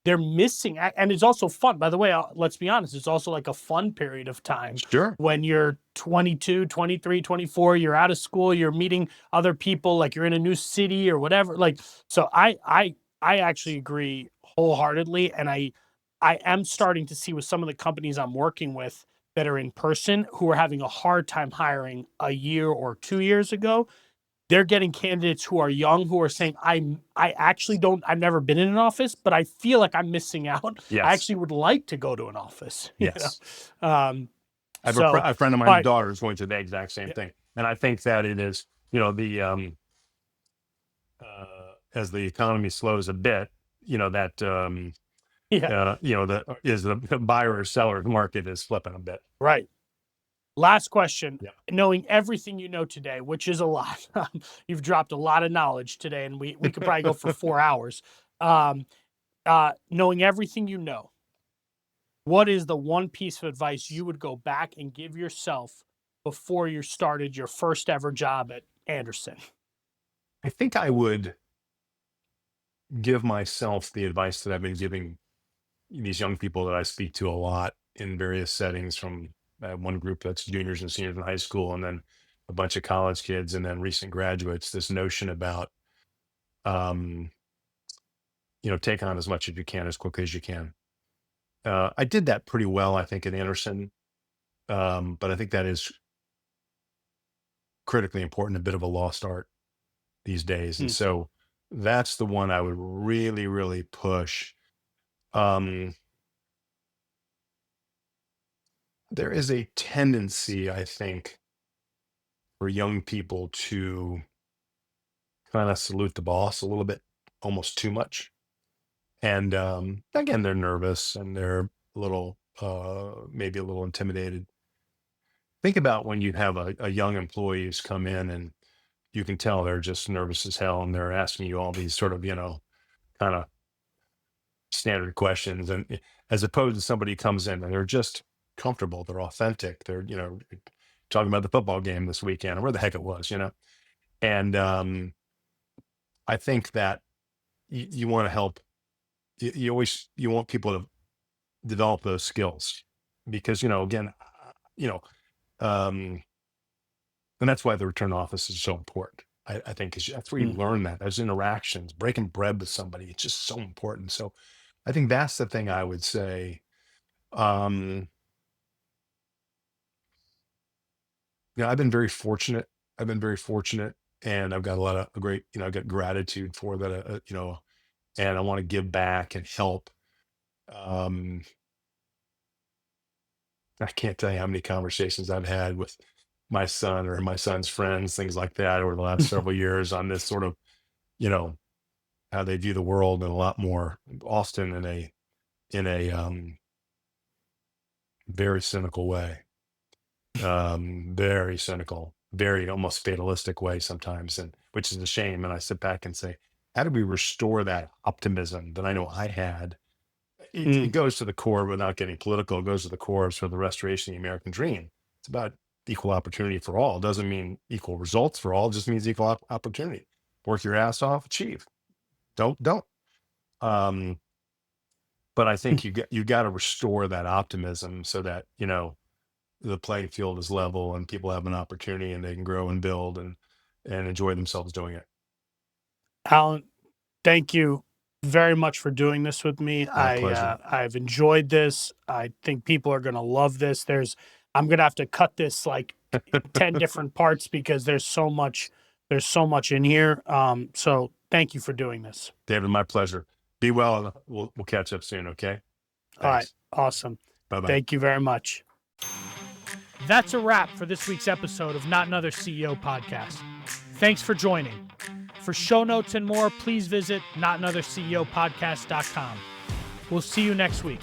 they're missing, and it's also fun. By the way, let's be honest, it's also like a fun period of time. Sure. When you're 22, 23, 24, you're out of school, you're meeting other people, like you're in a new city or whatever. Like, so I actually agree wholeheartedly. And I am starting to see with some of the companies I'm working with that are in person who are having a hard time hiring a year or 2 years ago. They're getting candidates who are young, who are saying, I actually don't, I've never been in an office, but I feel like I'm missing out. Yes. I actually would like to go to an office. Yes. I have a friend of mine's daughter is going to the exact same thing. And I think that it is, the, as the economy slows a bit, that, the buyer or seller market is flipping a bit. Right. Last question. Yeah. Knowing everything you know today, which is a lot, you've dropped a lot of knowledge today, and we could probably go for 4 hours. Knowing everything you know, what is the one piece of advice you would go back and give yourself before you started your first ever job at Anderson? I think I would give myself the advice that I've been giving these young people that I speak to a lot in various settings, from one group that's juniors and seniors in high school, and then a bunch of college kids, and then recent graduates, this notion about, um, take on as much as you can as quickly as you can. I did that pretty well, I think, at Anderson. But I think that is critically important, a bit of a lost art these days. And Hmm. so that's the one I would really, really push. Um, there is a tendency, I think, for young people to kind of salute the boss a little bit, almost too much. And again, they're nervous and they're a little, maybe a little intimidated. Think about when you have a young employee who's come in and you can tell they're just nervous as hell and they're asking you all these sort of, kind of standard questions. And as opposed to somebody who comes in and they're just comfortable, they're authentic, they're, talking about the football game this weekend or where the heck it was. And I think that you want to help. You want people to develop those skills because, again, you know, um, and that's why the return office is so important. I think 'cause that's where you Hmm. learn that those interactions, breaking bread with somebody. It's just so important. So I think that's the thing I would say. Um, I've been very fortunate. I've been very fortunate, and I've got a lot of great, I've got gratitude for that, and I want to give back and help. Um, I can't tell you how many conversations I've had with my son or my son's friends, things like that, over the last several years on this sort of, you know, how they view the world, and a lot more often in a very cynical way, very cynical, very almost fatalistic way sometimes, and which is a shame. And I sit back and say, how do we restore that optimism that I know I had? It Hmm. goes to the core, without getting political, it goes to the core of sort of the restoration of the American dream. It's about equal opportunity for all. It doesn't mean equal results for all. It just means equal opportunity. Work your ass off, achieve. Don't. Um, but I think you got to restore that optimism so that the playing field is level and people have an opportunity and they can grow and build and enjoy themselves doing it. Alan, thank you very much for doing this with me. My pleasure. I've enjoyed this. I think people are going to love this. I'm going to have to cut this like 10 different parts because there's so much in here. So thank you for doing this. David, my pleasure. Be well. And we'll catch up soon. Okay. All right. Thanks. Awesome. Bye bye. Thank you very much. That's a wrap for this week's episode of Not Another CEO Podcast. Thanks for joining. For show notes and more, please visit notanotherceopodcast.com. We'll see you next week.